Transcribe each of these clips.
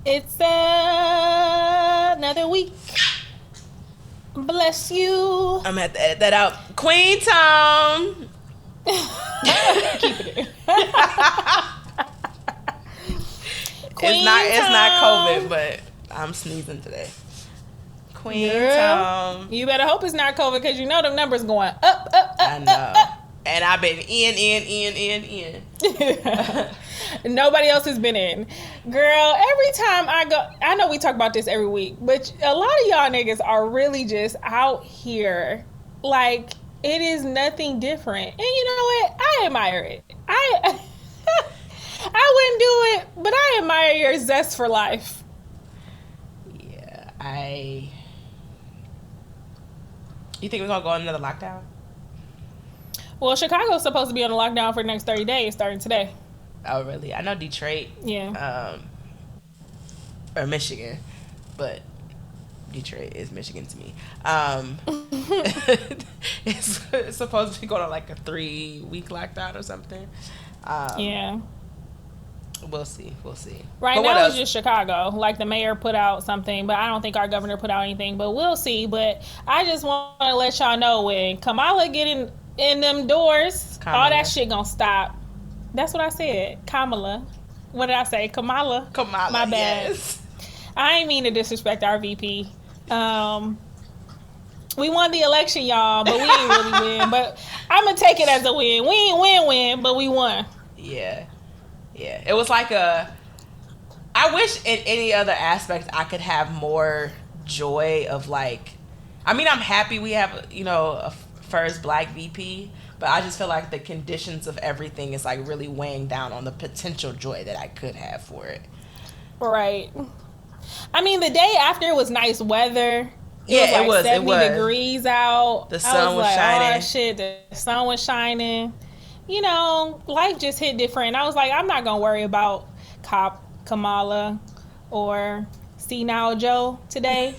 It's another week. Bless you. I'm gonna have to edit that out. Queen Tom. Keep it in. It's not COVID, but I'm sneezing today. Queen Tom. You better hope it's not COVID because you know them numbers going up. I know. Up. And I've been in. Nobody else has been in. Girl, every time I go, I know we talk about this every week, but a lot of y'all niggas are really just out here. Like, it is nothing different. And you know what? I admire it. I wouldn't do it, but I admire your zest for life. Yeah, You think we're gonna go on another lockdown? Well, Chicago's supposed to be on a lockdown for the next 30 days, starting today. Oh, really? I know Detroit. Yeah. Or Michigan, but Detroit is Michigan to me. It's supposed to be going on like a 3-week lockdown or something. Yeah. We'll see. Right now it's just Chicago. Like the mayor put out something, but I don't think our governor put out anything. But we'll see. But I just want to let y'all know when Kamala get in them doors, all that shit gonna stop. That's what I said. Kamala. What did I say? Kamala. My bad. Yes. I ain't mean to disrespect our VP. We won the election, y'all, but we didn't really win. But I'm gonna take it as a win. We ain't win, but we won. Yeah. It was like I wish in any other aspect I could have more joy of like, I mean, I'm happy we have, a first black VP, but I just feel like the conditions of everything is like really weighing down on the potential joy that I could have for it. Right. I mean, the day after it was nice weather. It was 70 degrees out. The sun was shining. Oh shit, the sun was shining. Life just hit different. I was like, I'm not gonna worry about Kamala or Senile Joe today.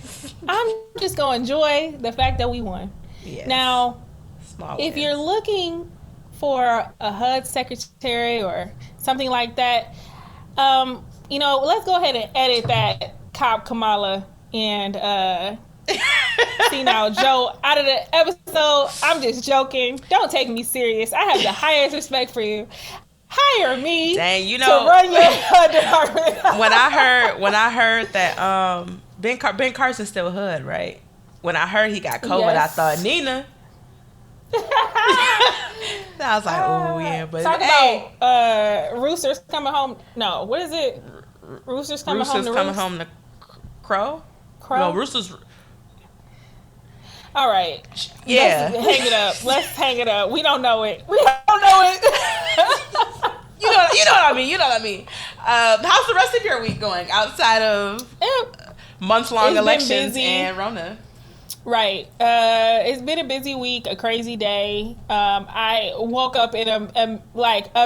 I'm just gonna enjoy the fact that we won. Yes. Now, Small if wins. you're looking for a HUD secretary or something like that, let's go ahead and edit that Kamala and Senile Joe out of the episode. I'm just joking. Don't take me serious. I have the highest respect for you. Hire me to run your HUD department. when I heard that Ben Carson's still HUD, right? When I heard he got COVID, Yes. I thought Nina. I was like, oh yeah, but talk hey, about roosters coming home. No, what is it? Roosters coming home to crow. Crow? No, roosters. All right. Yeah. Let's hang it up. We don't know it. You know what I mean. How's the rest of your week going outside of month-long elections and Rona? Right. It's been a busy week, a crazy day. I woke up in a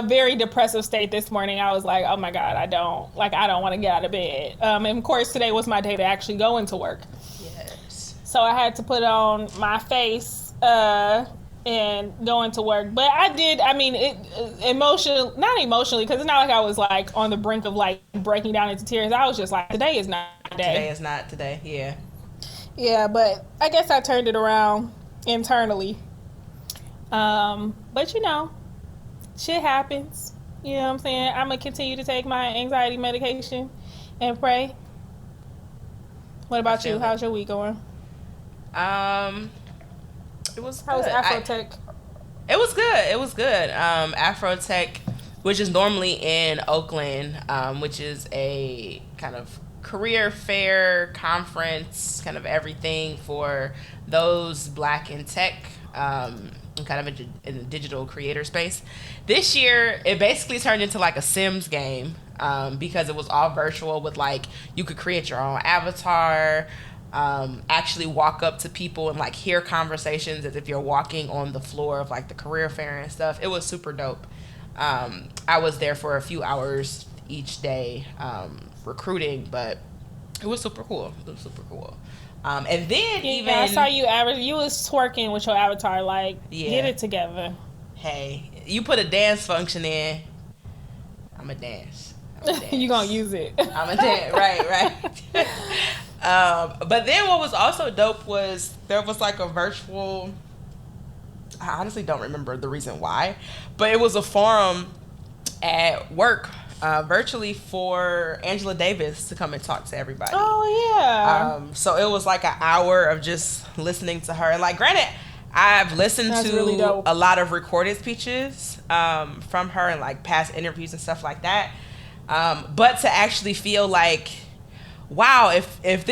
very depressive state this morning. I was like, oh my God, I don't want to get out of bed. And of course, today was my day to actually go into work. Yes. So I had to put on my face and go into work. But I did, not emotionally, because it's not like I was like on the brink of like breaking down into tears. I was just like, today is not today. Today is not today, yeah. Yeah, but I guess I turned it around internally. But shit happens. You know what I'm saying? I'm going to continue to take my anxiety medication and pray. What about you? How's your week going? It was How was Afrotech? It was good. Afrotech, which is normally in Oakland, which is a kind of career fair conference, kind of everything for those black in tech, and kind of in the digital creator space. This year, it basically turned into like a Sims game, because it was all virtual with like, you could create your own avatar, actually walk up to people and like hear conversations as if you're walking on the floor of like the career fair and stuff. It was super dope. I was there for a few hours each day, recruiting, but it was super cool. And then I saw you you was twerking with your avatar, like, get it together. Hey, you put a dance function in, I'm a dance. I'm a You gonna dance. use it. I'm a dance. Right. But then what was also dope was there was like a virtual. I honestly don't remember the reason why, but it was a forum at work virtually for Angela Davis to come and talk to everybody. Oh yeah, So it was like an hour of just listening to her. And like, granted, I've listened that's to really dope. a lot of recorded speeches from her and like past interviews and stuff like that. But to actually feel like, wow, if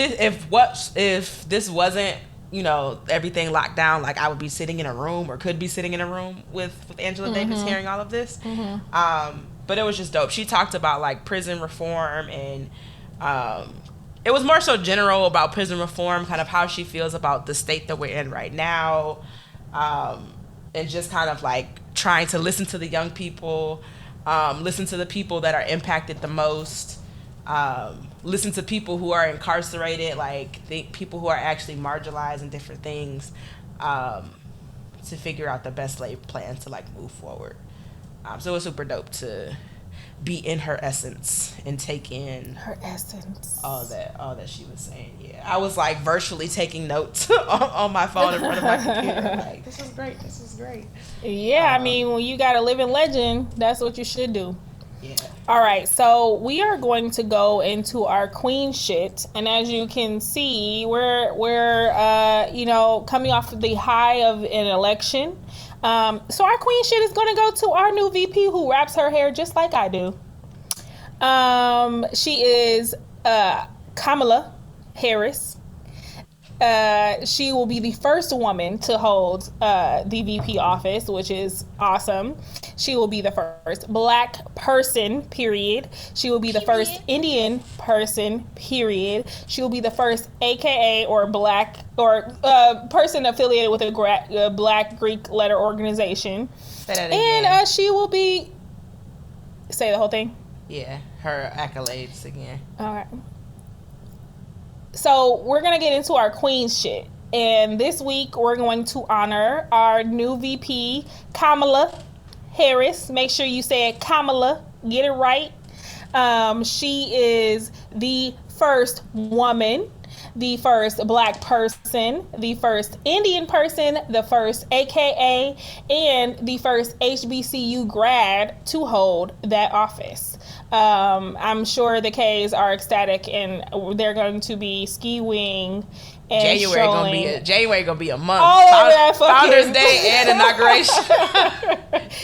this wasn't, you know, everything locked down, like I would be sitting in a room or could be sitting in a room with Angela Davis hearing all of this. But it was just dope. She talked about like prison reform and it was more so general about prison reform, kind of how she feels about the state that we're in right now, and just kind of like trying to listen to the young people, listen to the people that are impacted the most, listen to people who are incarcerated, like the people who are actually marginalized and different things, to figure out the best laid plan to like move forward. So it was super dope to be in her essence and take in Her essence. all that she was saying. Yeah, I was like virtually taking notes on my phone in front of my computer. Like, this is great. This is great. Yeah, I mean, when you got a living legend, that's what you should do. Yeah. All right, so we are going to go into our queen shit, and as you can see, we're you know, coming off of the high of an election. So our queen shit is going to go to our new VP who wraps her hair just like I do. She is Kamala Harris. She will be the first woman to hold the VP office, which is awesome. She will be the first black person, period. She will be the first Indian person, period. She will be the first AKA or black or person affiliated with a black Greek letter organization. Say that again. And she will be. Say the whole thing. Yeah, her accolades again. All right. So we're going to get into our queen shit. And this week we're going to honor our new VP, Kamala Harris. Make sure you say it, Kamala. Get it right. She is the first woman, the first black person, the first Indian person, the first AKA, and the first HBCU grad to hold that office. I'm sure the K's are ecstatic and they're going to be skiing and January gonna be a month. All of that Founders Day and inauguration.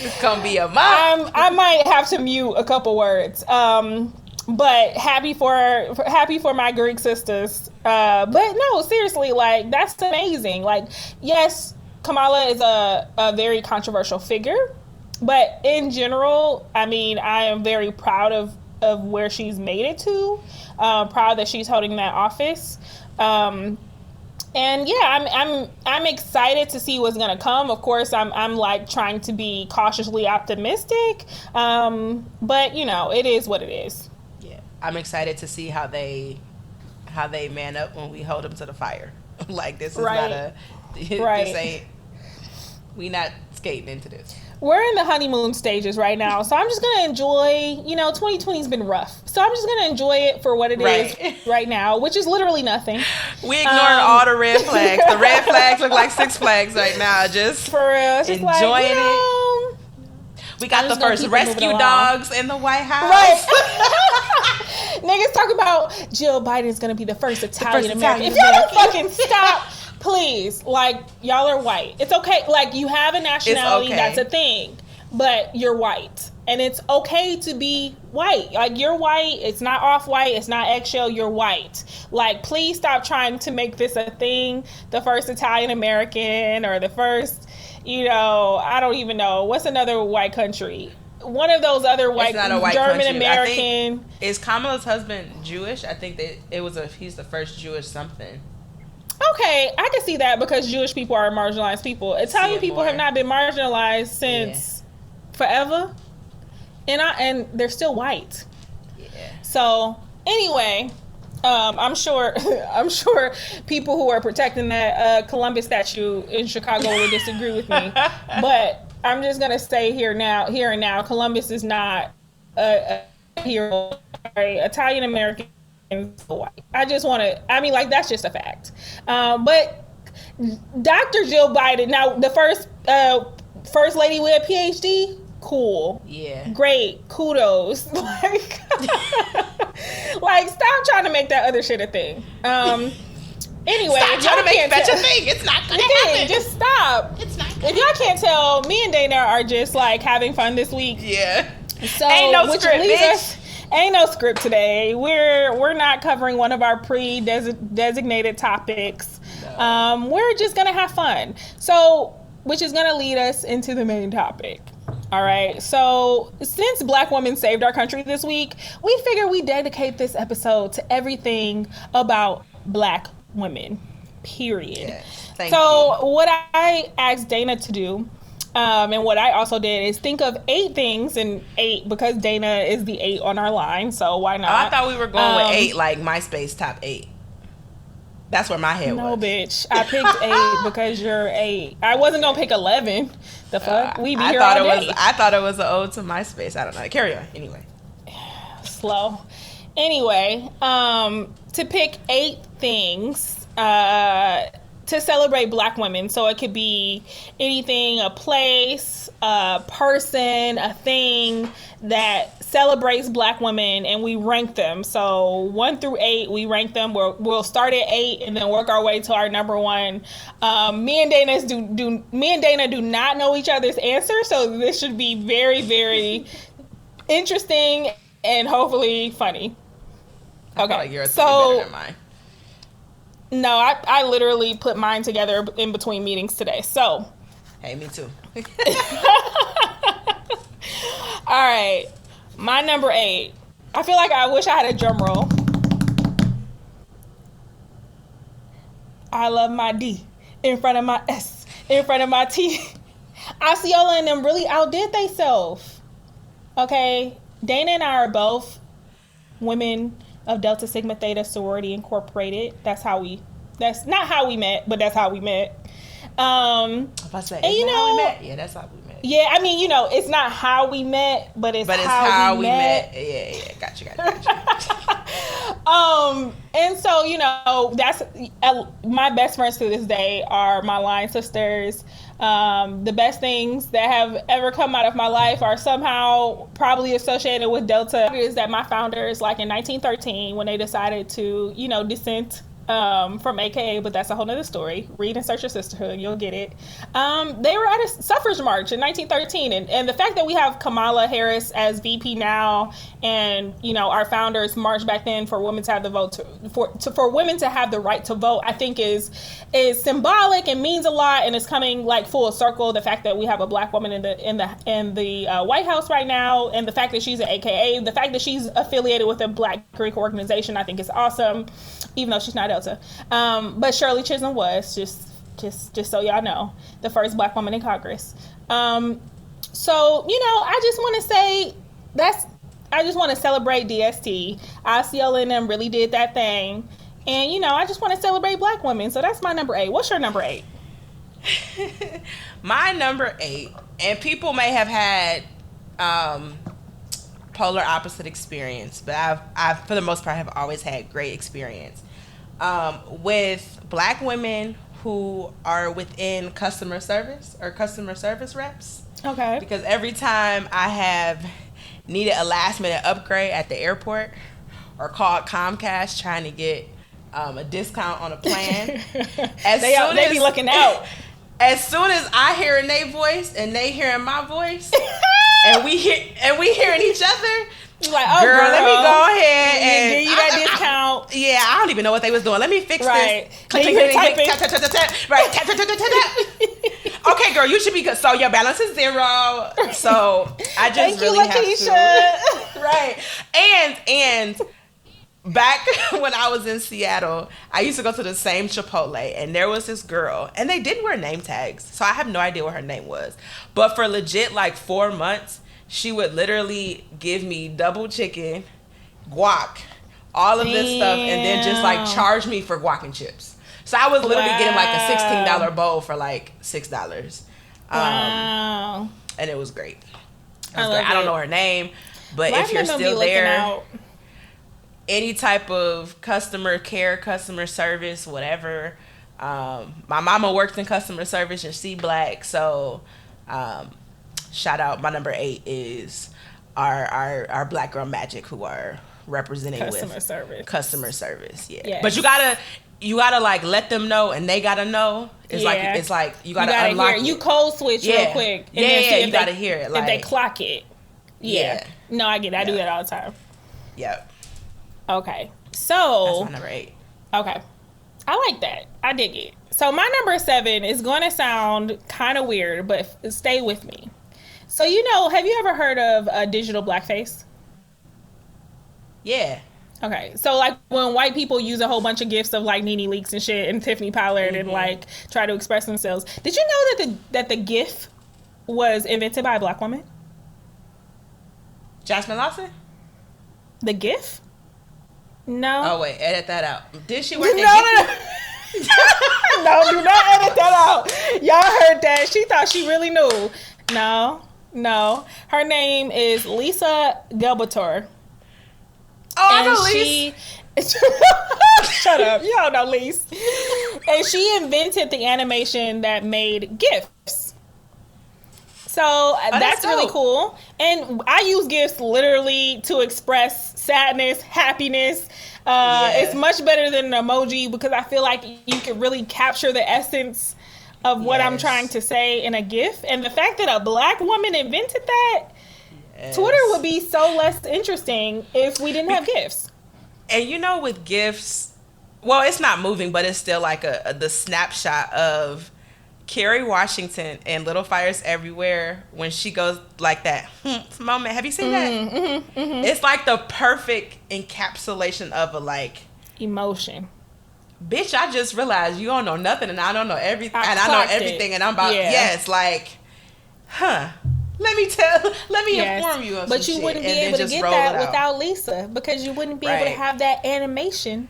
It's gonna be a month. I might have to mute a couple words. But happy for my Greek sisters. But no, seriously, like that's amazing. Like, yes, Kamala is a very controversial figure, but in general, I mean, I am very proud of where she's made it to. Proud that she's holding that office. And yeah, I'm excited to see what's gonna come. Of course, I'm like trying to be cautiously optimistic. But you know, it is what it is. Yeah, I'm excited to see how they man up when we hold them to the fire. Like this is not this ain't. We not skating into this. We're in the honeymoon stages right now, so I'm just gonna enjoy. You know, 2020's been rough, so I'm just gonna enjoy it for what it is right now, which is literally nothing. We ignoring all the red flags. The red flags look like Six Flags right now. Just for real, just enjoying like, it. We got the first rescue dogs in the White House. Right. Niggas talk about Jill Biden's gonna be the first Italian American. If y'all don't fucking stop. Please, like, y'all are white. It's okay. Like, you have a nationality, that's a thing. But you're white. And it's okay to be white. Like, you're white. It's not off-white. It's not eggshell. You're white. Like, please stop trying to make this a thing. The first Italian-American or the first, you know, I don't even know. What's another white country? One of those other white, German-American. Is Kamala's husband Jewish? I think that he's the first Jewish something. Okay, I can see that because Jewish people are marginalized people. Italian people have not been marginalized since forever, and they're still white. Yeah. So anyway, I'm sure people who are protecting that Columbus statue in Chicago will disagree with me, but I'm just gonna say here and now, Columbus is not a hero, right? Italian Americans are white. I just want to. I mean, like that's just a fact. But Dr. Jill Biden, now the first lady with a PhD, cool, Yeah, great, kudos. Like, stop trying to make that other shit a thing. Anyway, stop trying to make such a thing. It's not gonna happen. Just stop. It's not. Gonna If y'all can't tell, me and Dana are just like having fun this week. Yeah. So ain't no script, bitch. Ain't no script today. We're not covering one of our designated topics. No. We're just gonna have fun. So, which is gonna lead us into the main topic. All right. So, since Black women saved our country this week, we figured we dedicate this episode to everything about Black women. Period. Yes, so, what I asked Dana to do. And what I also did is think of 8 things, and 8 because Dana is the 8 on our line, so why not? Oh, I thought we were going with 8, like MySpace top 8. That's where my head was. No, bitch. I picked 8 because you're 8. I wasn't gonna pick 11. The fuck? We be here all day. I thought it was an ode to MySpace. I don't know. Carry on. Anyway. Slow. Anyway, to pick 8 things. To celebrate Black women. So it could be anything, a place, a person, a thing that celebrates Black women, and we rank them. So 1 through 8, we rank them. We'll start at 8 and then work our way to our number 1. Me and Dana do not know each other's answer, so this should be very, very interesting and hopefully funny. Okay, like yours so better than mine. No, I literally put mine together in between meetings today. So. Hey, me too. All right. My number 8. I feel like I wish I had a drum roll. I love my D in front of my S, in front of my T. Osceola and them really outdid themselves. Okay? Dana and I are both women of Delta Sigma Theta Sorority Incorporated. That's not how we met, but that's how we met. If I say, and how we met? Yeah, that's how we met. Yeah, I mean, it's not how we met, but it's how we met. Yeah, gotcha. And so, that's my best friends to this day are my line sisters. The best things that have ever come out of my life are somehow probably associated with Delta. Is that my founders, like in 1913, when they decided to, dissent from AKA, but that's a whole nother story. Read and search your sisterhood, you'll get it. They were at a suffrage march in 1913, and the fact that we have Kamala Harris as VP now, and our founders marched back then for women to have the vote, for women to have the right to vote, I think is symbolic and means a lot, and it's coming like full circle. The fact that we have a Black woman in the White House right now, and the fact that she's an AKA, the fact that she's affiliated with a Black Greek organization, I think is awesome, even though she's not Delta. But Shirley Chisholm was, just so y'all know, the first Black woman in Congress. So, I just want to say I just want to celebrate DST. Osceola and them really did that thing. And, I just want to celebrate Black women. So that's my number 8. What's your number 8? My number 8, and people may have had polar opposite experience, but I've for the most part have always had great experience with Black women who are within customer service or customer service reps. Okay. Because every time I have needed a last minute upgrade at the airport or called Comcast trying to get a discount on a plan, they be looking out. As soon as I hear in their voice and they hearing my voice, and we hearing each other, you're like, oh, girl, let me go ahead and give you that discount. I don't even know what they was doing. Let me fix right. this. Click, click, click, click, tap, tap, tap, tap. Right. Tap, tap, tap, tap, tap. Okay, girl, you should be good. So your balance is 0. So I just really have to. Right. And back when I was in Seattle, I used to go to the same Chipotle, and there was this girl, and they didn't wear name tags, so I have no idea what her name was. But for legit like 4 months, she would literally give me double chicken, guac, all of this stuff, and then just like charge me for guac and chips. So I was literally getting like a $16 bowl for like $6. Wow. And it was great. I don't know her name, But Black if you're women be still looking there, out. any type of customer care, customer service, whatever. My mama worked in customer service and she black, so um, shout out. My number 8 is our black girl magic who are representing Customer with service. customer service. Yeah, Yes. but you gotta like let them know and they gotta know. It's like you gotta unlock hear it. it. You code switch real quick. And then see if you gotta hear it. Like, if they clock it. Yeah. No, I get it. I do that all the time. Yep. Okay. So That's my number 8. okay. I like that. I dig it. So my number 7 is going to sound kind of weird, but stay with me. So, have you ever heard of a digital blackface? Yeah. Okay. So, like, when white people use a whole bunch of gifs of, like, Nene Leakes and shit and Tiffany Pollard and, like, try to express themselves. Did you know that the gif was invented by a black woman? Jasmine Lawson? The gif? No. Oh, wait. Edit that out. Did she work No. No, do not edit that out. Y'all heard that. She thought she really knew. No. Her name is Lisa Gelbator. Oh, I know Lisa. Shut up. You don't know Lisa. And she invented the animation that made GIFs. So that's really cool. And I use GIFs literally to express sadness, happiness. It's much better than an emoji because I feel like you can really capture the essence of what I'm trying to say in a GIF. And the fact that a black woman invented that, Twitter would be so less interesting if we didn't have GIFs. And with GIFs, well, it's not moving, but it's still like the snapshot of Kerry Washington and Little Fires Everywhere when she goes like that moment. Have you seen that? It's like the perfect encapsulation of a like emotion. Bitch, I just realized you don't know nothing and I don't know everything I know everything and I'm about let me inform you of but some you shit wouldn't be and able to then get just roll that it out. without Lisa because you wouldn't be able to have that animation.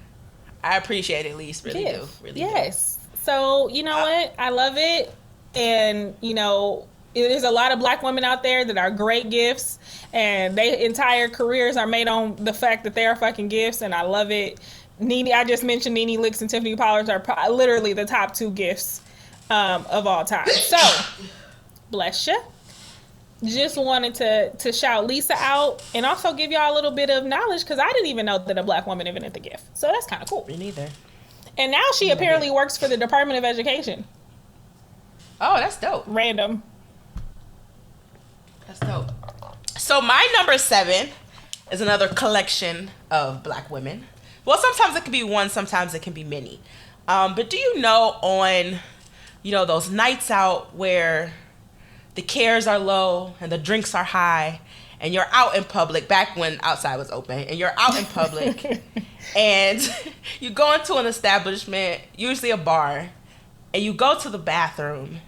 I appreciate it, Lisa. Really do. Really yes. So, you know what? I love it. And, there's a lot of black women out there that are great gifts. And their entire careers are made on the fact that they are fucking gifts. And I love it. I just mentioned Nene Leakes and Tiffany Pollard are literally the top 2 gifts of all time. So, bless you. Just wanted to shout Lisa out and also give y'all a little bit of knowledge because I didn't even know that a black woman invented the gift. So that's kind of cool. Me neither. And now she apparently works for the Department of Education. Oh, that's dope. Random. That's dope. So my number 7 is another collection of black women. Well, sometimes it can be one, sometimes it can be many. But do you know on, those nights out where the cares are low and the drinks are high and you're out in public, back when outside was open, and you're out in public and you go into an establishment, usually a bar, and you go to the bathroom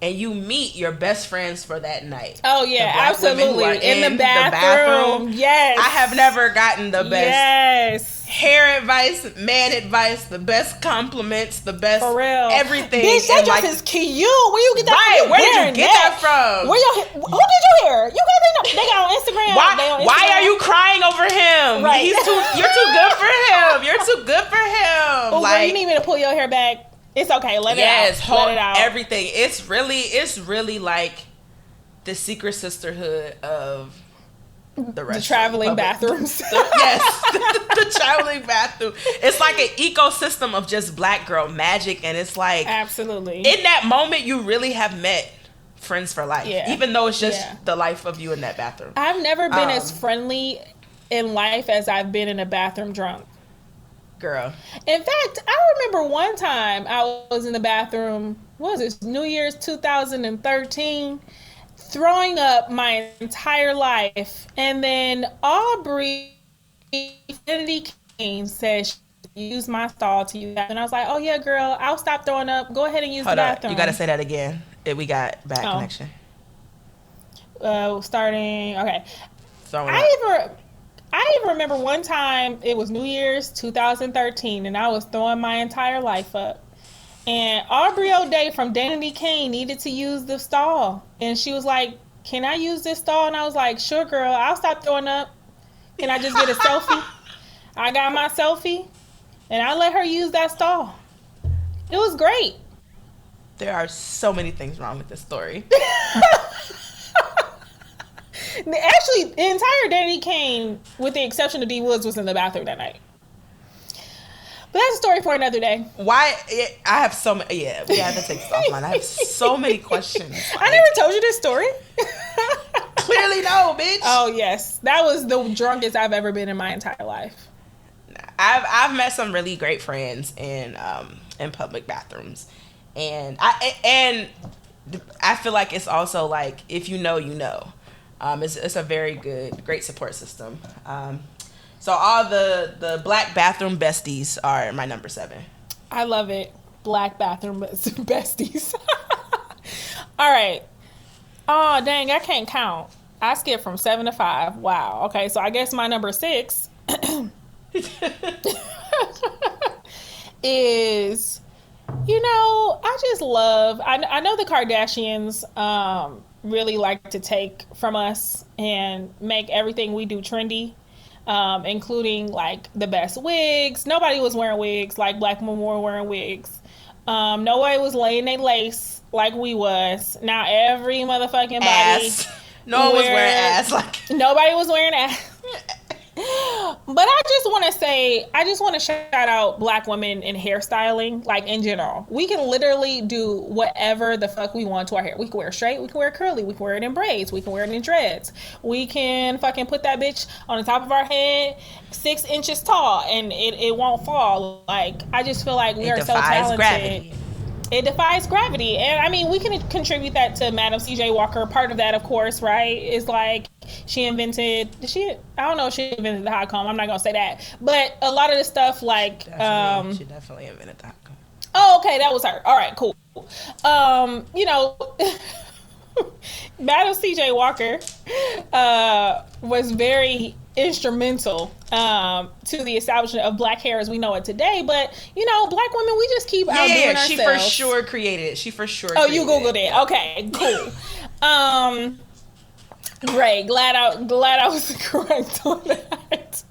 and you meet your best friends for that night. Oh, yeah, absolutely. In the bathroom. Yes. I have never gotten the best hair advice, man advice, the best compliments, the best for real. Everything. Bitch, that dress is cute. Where you get that from? Where did you get that from? Who did you hear? You guys they got on Instagram. Why are you crying over him? Right. You're too good for him. You're too good for him. Oh, girl, you need me to pull your hair back? It's okay. Let it out. Let it out. Everything. It's really like the secret sisterhood of the traveling bathrooms. The traveling bathroom. It's like an ecosystem of just black girl magic, and it's like absolutely in that moment you really have met friends for life, even though it's just the life of you in that bathroom. I've never been as friendly in life as I've been in a bathroom drunk. Girl. In fact, I remember one time I was in the bathroom, what was it, New Year's 2013, throwing up my entire life. And then Aubrey Kennedy King said she used my stall to use that. And I was like, oh yeah, girl, I'll stop throwing up. Go ahead and use the bathroom. You got to say that again. We got bad connection. Starting, okay. I even remember one time, it was New Year's 2013, and I was throwing my entire life up. And Aubrey O'Day from Danity Kane needed to use the stall. And she was like, can I use this stall? And I was like, sure, girl, I'll stop throwing up. Can I just get a selfie? I got my selfie, and I let her use that stall. It was great. There are so many things wrong with this story. Actually, the entire Danny Kane, with the exception of D Woods, was in the bathroom that night. But that's a story for another day. Why? I have so many. Yeah, we have to take this offline. I have so many questions. Like, I never told you this story. Clearly, no, bitch. Oh yes, that was the drunkest I've ever been in my entire life. I've met some really great friends in public bathrooms, and I feel like it's also like if you know, you know. It's a very great support system. So all the black bathroom besties are my number 7. I love it. Black bathroom besties. All right. Oh, dang, I can't count. I skipped from 7 to 5. Wow. Okay, so I guess my number 6 is, I just love, I know the Kardashians really like to take from us and make everything we do trendy. Including like the best wigs. Nobody was wearing wigs like black women were wearing wigs. Nobody was laying their lace like we was. Now every motherfucking body. Ass. No one was wearing ass. Like nobody was wearing ass. But I just want to shout out black women in hairstyling, like in general. We can literally do whatever the fuck we want to our hair. We can wear it straight, we can wear it curly, we can wear it in braids, we can wear it in dreads. We can fucking put that bitch on the top of our head 6 inches tall and it won't fall. Like, I just feel like we are so talented. Gravity. It defies gravity. And I mean, we can contribute that to Madam CJ Walker. Part of that, of course, right, is like she invented, I don't know if she invented the hot comb. I'm not going to say that. But a lot of the stuff like... she definitely invented the hot comb. Oh, okay, that was her. All right, cool. Madam CJ Walker was very instrumental to the establishment of black hair as we know it today. But black women, we just keep outdoing ourselves. She for sure created it. She for sure. Oh, you googled it. Okay, cool. Great. Glad I was correct on that.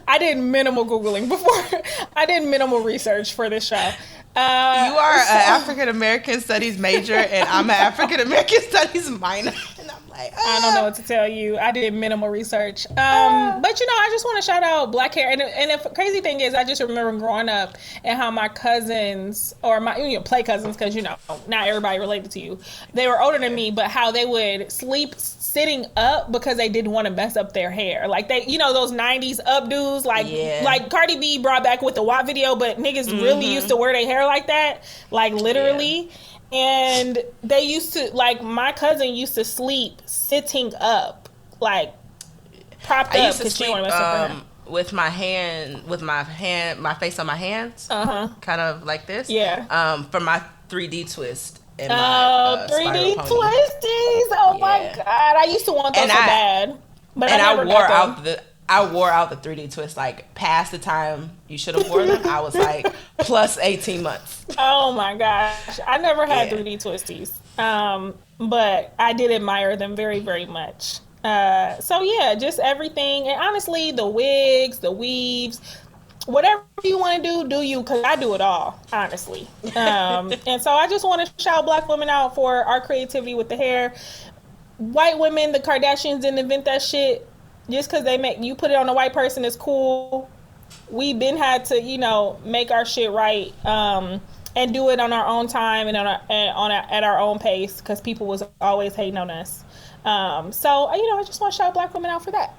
I did minimal googling before. I did minimal research for this show. You are an African American Studies major, and I'm an African American Studies minor. And I'm like, I don't know what to tell you. I did minimal research. But I just want to shout out black hair. And the crazy thing is, I just remember growing up and how my cousins, or my play cousins, because not everybody related to you, they were older than me, but how they would sleep sitting up because they didn't want to mess up their hair. Like they, those 90s updos, like Cardi B brought back with the WAP video, but niggas really used to wear their hair like that, like literally. Yeah. And they used to, like, my cousin used to sleep sitting up, like propped up because she didn't want to mess up her hair. With my face on my hands, kind of like this. Yeah. For my 3D twist. 3D twisties! Oh my god, I used to want those so bad, but I wore out the 3D twist like past the time you should have worn them. I was like plus 18 months. Oh my gosh, I never had 3D twisties, but I did admire them very, very much. Just everything, and honestly, the wigs, the weaves. Whatever you want to do you, because I do it all, honestly. And so I just want to shout black women out for our creativity with the hair. White women, the Kardashians didn't invent that shit. Just because you put it on a white person is cool. We been had to, make our shit right and do it on our own time and at our own pace because people was always hating on us. I just want to shout black women out for that.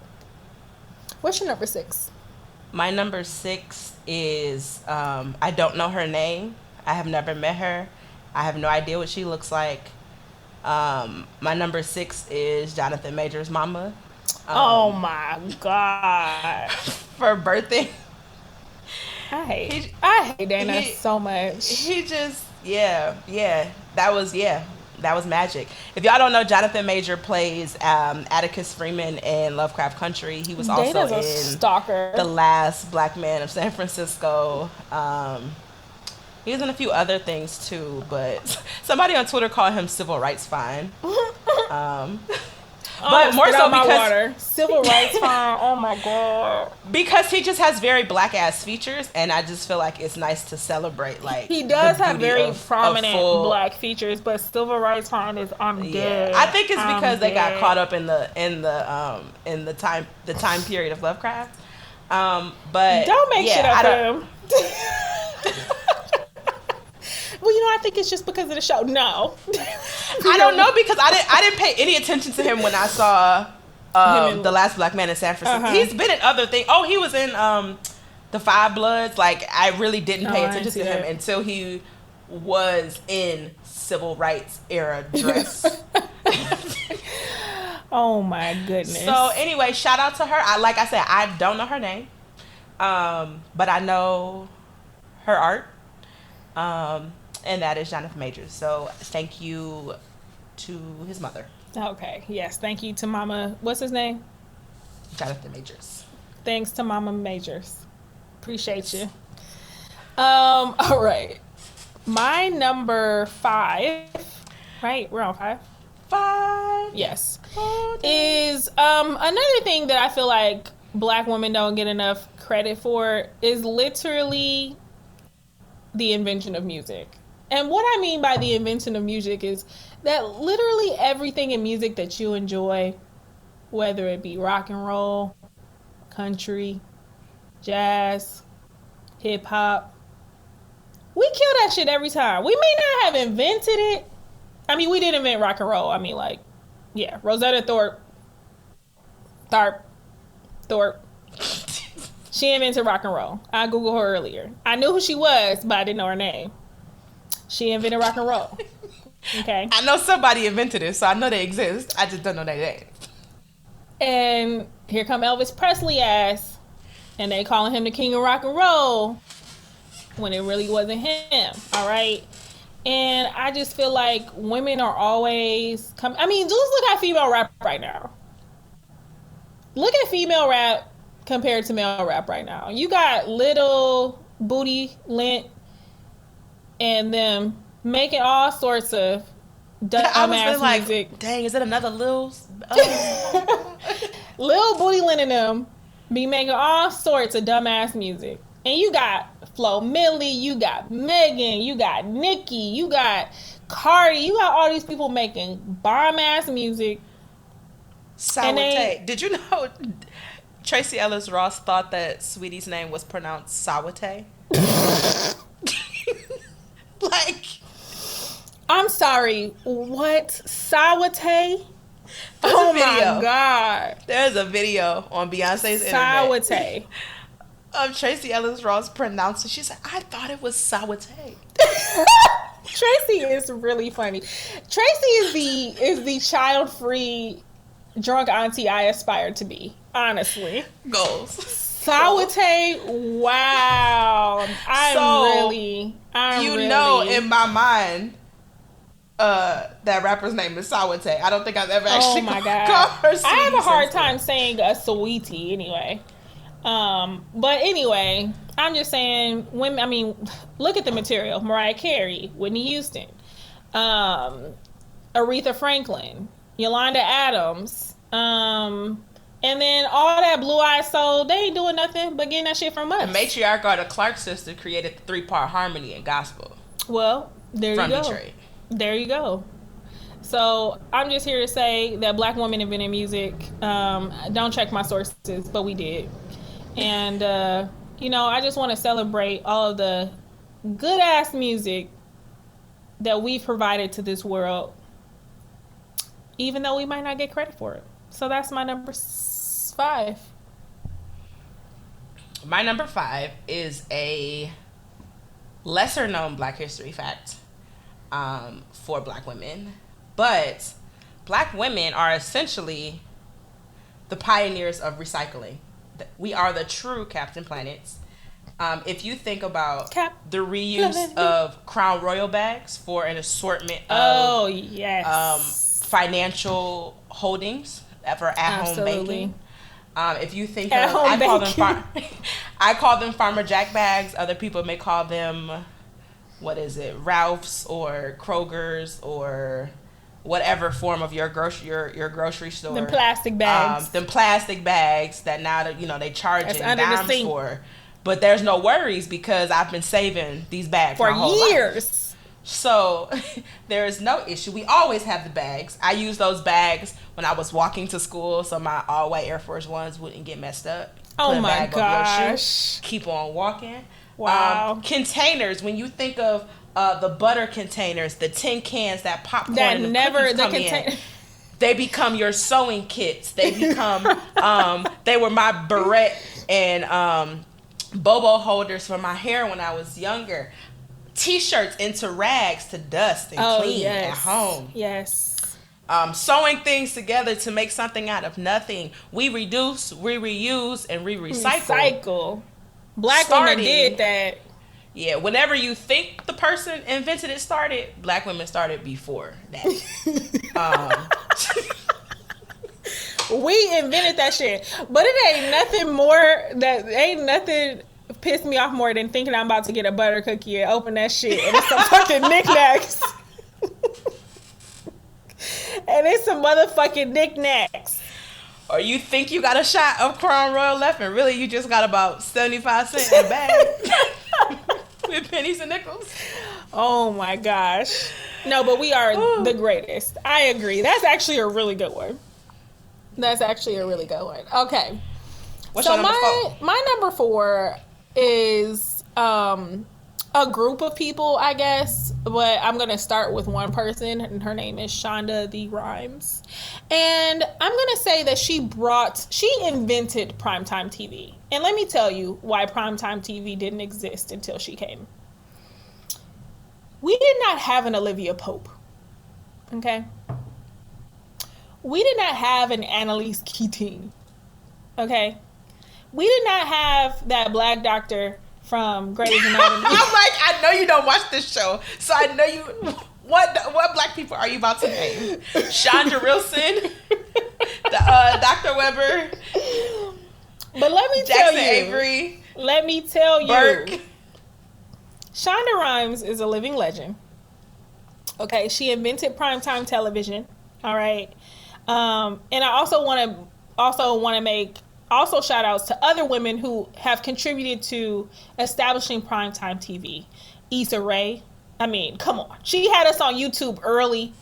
What's your number 6? My number 6 is, I don't know her name. I have never met her. I have no idea what she looks like. My number 6 is Jonathan Major's mama. Oh my God. For birthday. I hate Dana so much. He just, that was magic. If y'all don't know, Jonathan Major plays Atticus Freeman in Lovecraft Country. He was also in stalker. The Last Black Man of San Francisco. He was in a few other things too, but somebody on Twitter called him Civil Rights Fine. Um, but Almost more spit so out my because water. Civil rights fine. Oh my god. he just has very black ass features, and I just feel like it's nice to celebrate like He the does have beauty very of prominent full. black features, but civil rights fine is I'm Yeah, I dead. think it's I'm because they got dead. caught up in the time period of Lovecraft. But Don't make shit yeah, up I for don't. him. Well, I think it's just because of the show. No. I don't know because I didn't pay any attention to him when I saw Him and The Last Black Man in San Francisco. uh-huh. He's been in other things. Oh, he was in The Five Bloods. Like I really didn't Oh, pay I didn't attention see to him that. until he was in civil rights era dress. Oh my goodness. So anyway, shout out to her. Like I said, I don't know her name, but I know her art, and that is Jonathan Majors. So thank you to his mother, Okay. Yes. Thank you to Mama. What's his name? Jonathan Majors. Thanks to Mama Majors. Appreciate Yes. you. All right. My number 5. Right? We're on 5. Five. Yes. Oh, Is another thing that I feel like black women don't get enough credit for is literally the invention of music. And what I mean by the invention of music is that literally everything in music that you enjoy, whether it be rock and roll, country, jazz, hip hop, we kill that shit every time. We may not have invented it. I mean, we did invent rock and roll. I mean, like, yeah, Rosetta Thorpe. She invented rock and roll. I Googled her earlier. I knew who she was, but I didn't know her name. She invented rock and roll. Okay. I know somebody invented it, so I know they exist. I just don't know their name. And here come Elvis Presley ass, and they calling him the king of rock and roll when it really wasn't him. All right. And I just feel like women are always I mean, just look at female rap right now. Look at female rap compared to male rap right now. You got Little Booty Lint and them making all sorts of I was dumbass like, music. dang, is it another Lil? Lil Booty Lint and them be making all sorts of dumbass music. And you got Flo Millie, you got Megan, you got Nicki, you got Cardi, you got all these people making bomb ass music. Sour Tay. Did you know Tracy Ellis Ross thought that Sweetie's name was pronounced Sour Tay? Like, I'm sorry, what? Sawate? there's Oh a video. my god. There's a video on Beyonce's internet Sawate. of Tracy Ellis Ross pronouncing. She said, "I thought it was Sour Tay." Tracy is really funny. Tracy is the child free drunk auntie I aspire to be. Honestly, Goals. Sawate. Wow, I'm really. In my mind, that rapper's name is Sour Tay. I don't think I've ever actually Oh my god, called her I have Sweetie a hard since then. time saying a sweetie anyway. But anyway, I'm just saying, women. I mean, look at the material: Mariah Carey, Whitney Houston, Aretha Franklin, Yolanda Adams, and then all that Blue Eyed Soul. They ain't doing nothing but getting that shit from us. The matriarch of the Clark sister created the 3-part harmony in gospel Well, there from you go. Detroit. There you go. So I'm just here to say that black women invented music. Don't check my sources, but we did. And I just want to celebrate all of the good ass music that we've provided to this world, even though we might not get credit for it. So that's my number 5. My number 5 is a lesser known Black history fact for black women. But black women are essentially the pioneers of recycling. We are the true Captain Planets. If you think about the reuse of Crown Royal bags for an assortment of financial holdings for at-home banking. If you think of, I call them Farmer Jack bags. Other people may call them, what is it, Ralph's or Kroger's or whatever form of your grocery The store. plastic bags. Them plastic bags that now they That's charging under the dimes sink for. But there's no worries because I've been saving these bags for my whole life. years. So there is no issue. We always have the bags. I use those bags when I was walking to school so my all white Air Force Ones wouldn't get messed up. Oh Put a my bag over your shoe, gosh. keep on walking. Wow. Containers, when you think of the butter containers, the tin cans that popcorn That and the never cookies the come in, container. they become your sewing kits. They become they were my barrette and bobo holders for my hair when I was younger. T-shirts into rags to dust and clean at home. Yes. Sewing things together to make something out of nothing. We reduce, we reuse, and we recycle. Black women did that. Yeah, whenever you think the person invented it started, black women started before that. We invented that shit. But it ain't nothing pissed me off more than thinking I'm about to get a butter cookie and open that shit and it's some fucking knickknacks. And it's some motherfucking knickknacks. Or you think you got a shot of Crown Royal left and really you just got about 75 cents in a bag with pennies and nickels. Oh my gosh. No, but we are the greatest. I agree. That's actually a really good one. Okay. What's so your number four? My number 4 is a group of people, I guess, but I'm gonna start with one person, and her name is Shonda the Rhimes, and I'm gonna say that she invented primetime TV, and let me tell you why primetime TV didn't exist until she came. We did not have an Olivia Pope, okay? We did not have an Annalise Keating, okay? We did not have that black doctor from Grey's Anatomy. I'm like, I know you don't watch this show, so I know you. What black people are you about to name? Chandra Wilson, Dr. Weber, but let me Jackson tell you, Avery, let me tell you, Burke. Shonda Rhimes is a living legend. Okay, she invented primetime television. All right, and I also want to make shout outs to other women who have contributed to establishing primetime TV. Issa Rae, I mean, come on, she had us on YouTube early,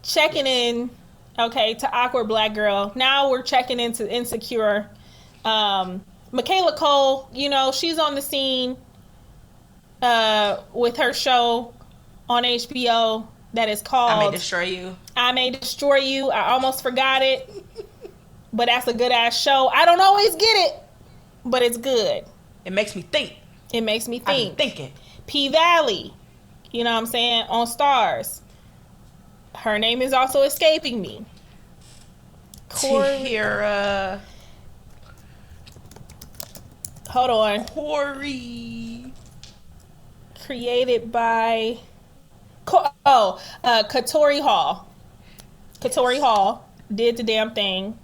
checking in. Okay, to Awkward Black Girl. Now we're checking into Insecure. Michaela Cole, she's on the scene with her show on HBO that is called I May Destroy You. I May Destroy You. I almost forgot it. But that's a good ass show. I don't always get it, but it's good. It makes me think. It makes me think. I'm thinking. P Valley, you know what I'm saying, on Stars. Her name is also escaping me. Tahira. Hold on. Corey. Created by Katori Hall. Katori Hall did the damn thing.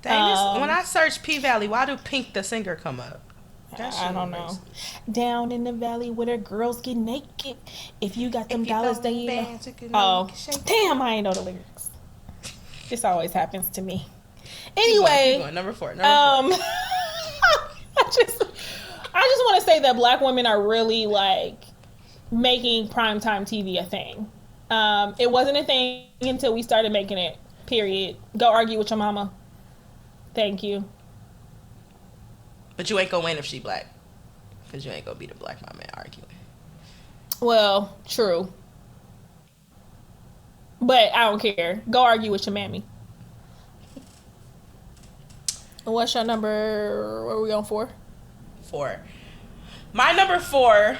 Dang, when I search P Valley, why do Pink the Singer come up? I don't know. Down in the valley where the girls get naked. If you got them dollars, then you know. Oh, damn! I ain't know the lyrics. This always happens to me. Anyway, keep going. Number four. I just want to say that black women are really like making primetime TV a thing. It wasn't a thing until we started making it. Period. Go argue with your mama. Thank you. But you ain't gonna win if she black. Because you ain't gonna beat a black mama arguing. Well, true. But I don't care. Go argue with your mammy. What's your number? What are we going for? 4. My number 4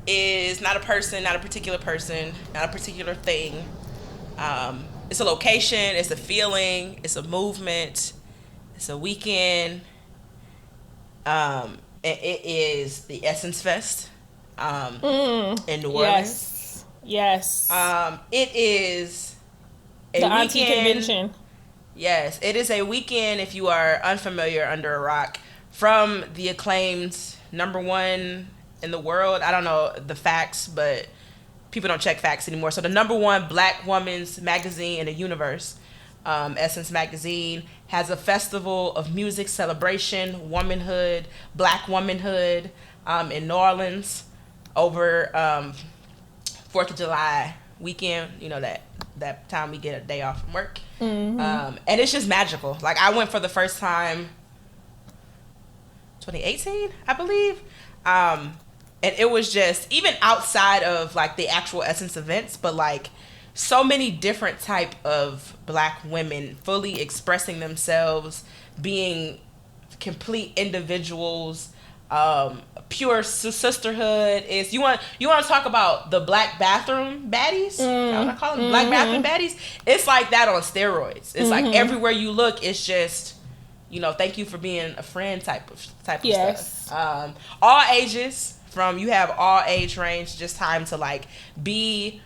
is not a person, not a particular person, not a particular thing. It's a location, it's a feeling, it's a movement, it's a weekend. It is the Essence Fest in New Orleans. Yes. It is a the weekend. Auntie Convention. Yes, it is a weekend, if you are unfamiliar under a rock, from the acclaimed #1 in the world. I don't know the facts, but people don't check facts anymore. So the number one black woman's magazine in the universe, Essence Magazine, has a festival of music celebration, womanhood, black womanhood, in New Orleans over 4th of July weekend. You know, that time we get a day off from work. And it's just magical. Like, I went for the first time 2018, I believe. And it was just, even outside of like the actual Essence events, but like so many different type of black women fully expressing themselves, being complete individuals. Pure sisterhood is, you want to talk about the black bathroom baddies? I want to call them black bathroom baddies. It's like that on steroids. It's like everywhere you look, it's just, you know, thank you for being a friend type of stuff. All ages, from, you have all age range, just time to like be,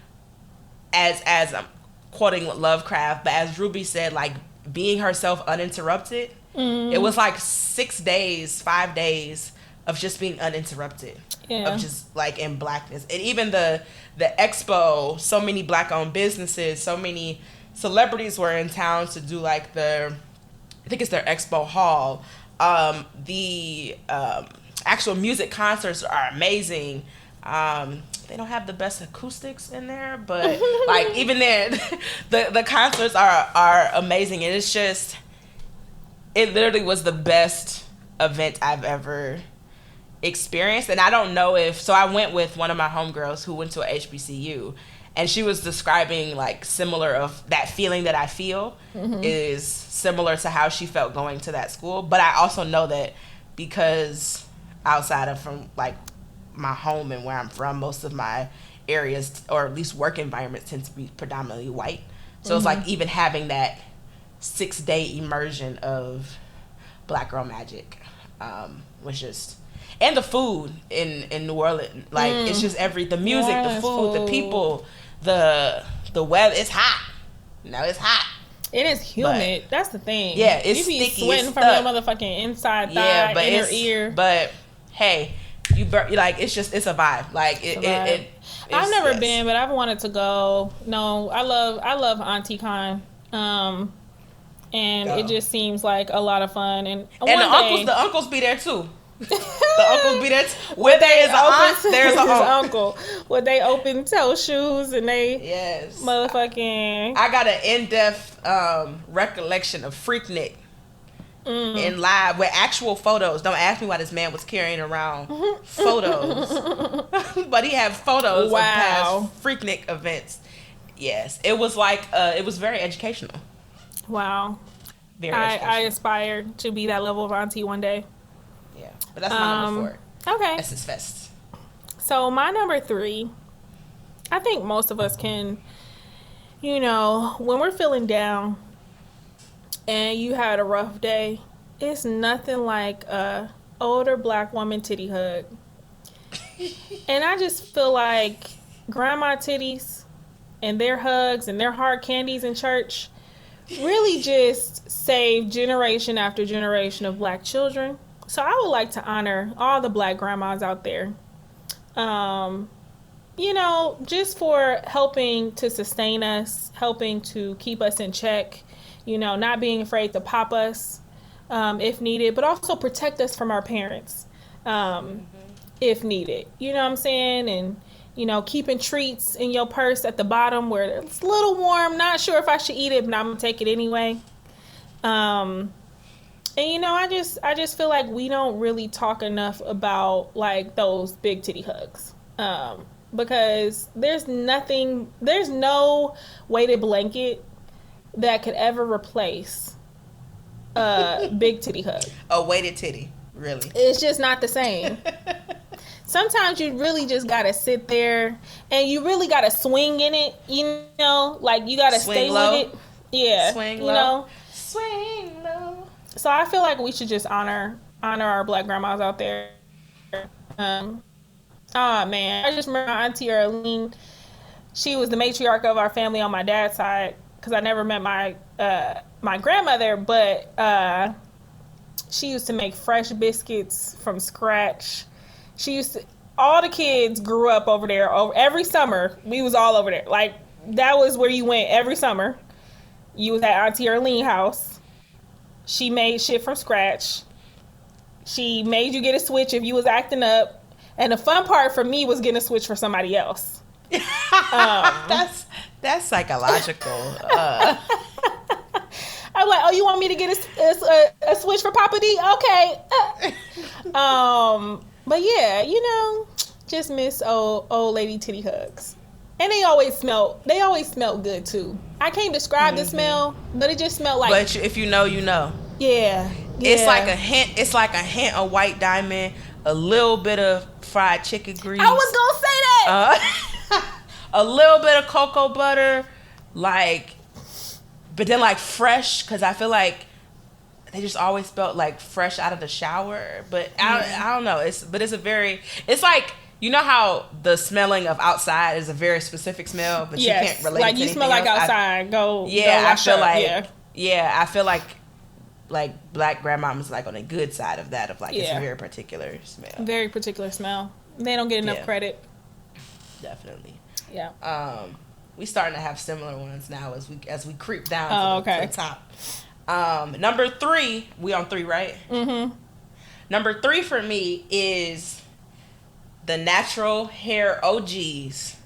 as I'm quoting Lovecraft, but as Ruby said, like being herself uninterrupted. It was like 5 days of just being uninterrupted, of just like in blackness. And even the expo, so many black owned businesses, so many celebrities were in town to do like I think it's their expo hall. The actual music concerts are amazing. They don't have the best acoustics in there, but like even then, the concerts are amazing. And it's just, it literally was the best event I've ever experienced. And I don't know if, so I went with one of my homegirls who went to a HBCU, and she was describing like similar of that feeling that I feel is similar to how she felt going to that school. But I also know that because outside of from like my home and where I'm from, most of my areas, or at least work environments, tend to be predominantly white. So it's like even having that 6-day immersion of black girl magic was just, and the food in New Orleans, like it's just the music, the food, the people, the weather. It's hot. No, it's hot. It is humid. That's the thing. Yeah, it's you be sticky, sweating it's from stuck. your motherfucking inside thigh, but inner ear. But hey, like it's a vibe. Like I've never been, but I've wanted to go. No, I love Auntie Con. And it just seems like a lot of fun. And the uncles be there too. The uncles be there too. Where there is an aunt, there's an uncle. Where they open toe shoes and they motherfucking. I got an in-depth recollection of Freaknik in live with actual photos. Don't ask me why this man was carrying around photos, but he had photos of past Freaknik events. Yes, it was like it was very educational. Wow. I aspire to be that level of auntie one day. Yeah, but that's my number 4. Okay. Essence Fest. So my number 3, I think most of us can, you know, when we're feeling down and you had a rough day, it's nothing like a older black woman titty hug. And I just feel like grandma titties and their hugs and their hard candies in church really just save generation after generation of black children. So I would like to honor all the black grandmas out there, you know, just for helping to sustain us, helping to keep us in check, you know, not being afraid to pop us if needed, but also protect us from our parents if needed. You know what I'm saying? And, you know, keeping treats in your purse at the bottom where it's a little warm, not sure if I should eat it, but I'm going to take it anyway. And, you know, I just feel like we don't really talk enough about, like, those big titty hugs. Because there's no weighted blanket that could ever replace a big titty hug. A weighted titty, really. It's just not the same. Sometimes you really just gotta sit there and you really gotta swing in it, you know, like you gotta stay low. With it. Yeah. Swing you low. Know? Swing low. So I feel like we should just honor our black grandmas out there. Oh man, I just remember my auntie Arlene. She was the matriarch of our family on my dad's side because I never met my grandmother, but she used to make fresh biscuits from scratch. She used to all the kids grew up over there. Over every summer, we was all over there. Like that was where you went every summer. You was at Auntie Erlene's house. She made shit from scratch. She made you get a Switch if you was acting up. And the fun part for me was getting a Switch for somebody else. That's psychological. I'm like, oh, you want me to get a Switch for Papa D? Okay. But yeah, just miss old lady titty hugs. And they always smell good too. I can't describe the smell, but it just smelled like. But if you know, you know. Yeah. It's like a hint. It's like a hint of white diamond, a little bit of fried chicken grease. I was gonna say that. A little bit of cocoa butter, but then like fresh, because I feel like they just always smelled like fresh out of the shower. But I don't know. It's like, you know how the smelling of outside is a very specific smell, but yes. You can't relate like it to you smell like else. outside. Go I feel up. like I feel like black grandmamas like on the good side of that, of like it's a very particular smell. Very particular smell. They don't get enough credit. Definitely. Yeah. We starting to have similar ones now as we creep down to the top. Number 3, we on 3, right? Mm-hmm. Number 3 for me is the natural hair OGs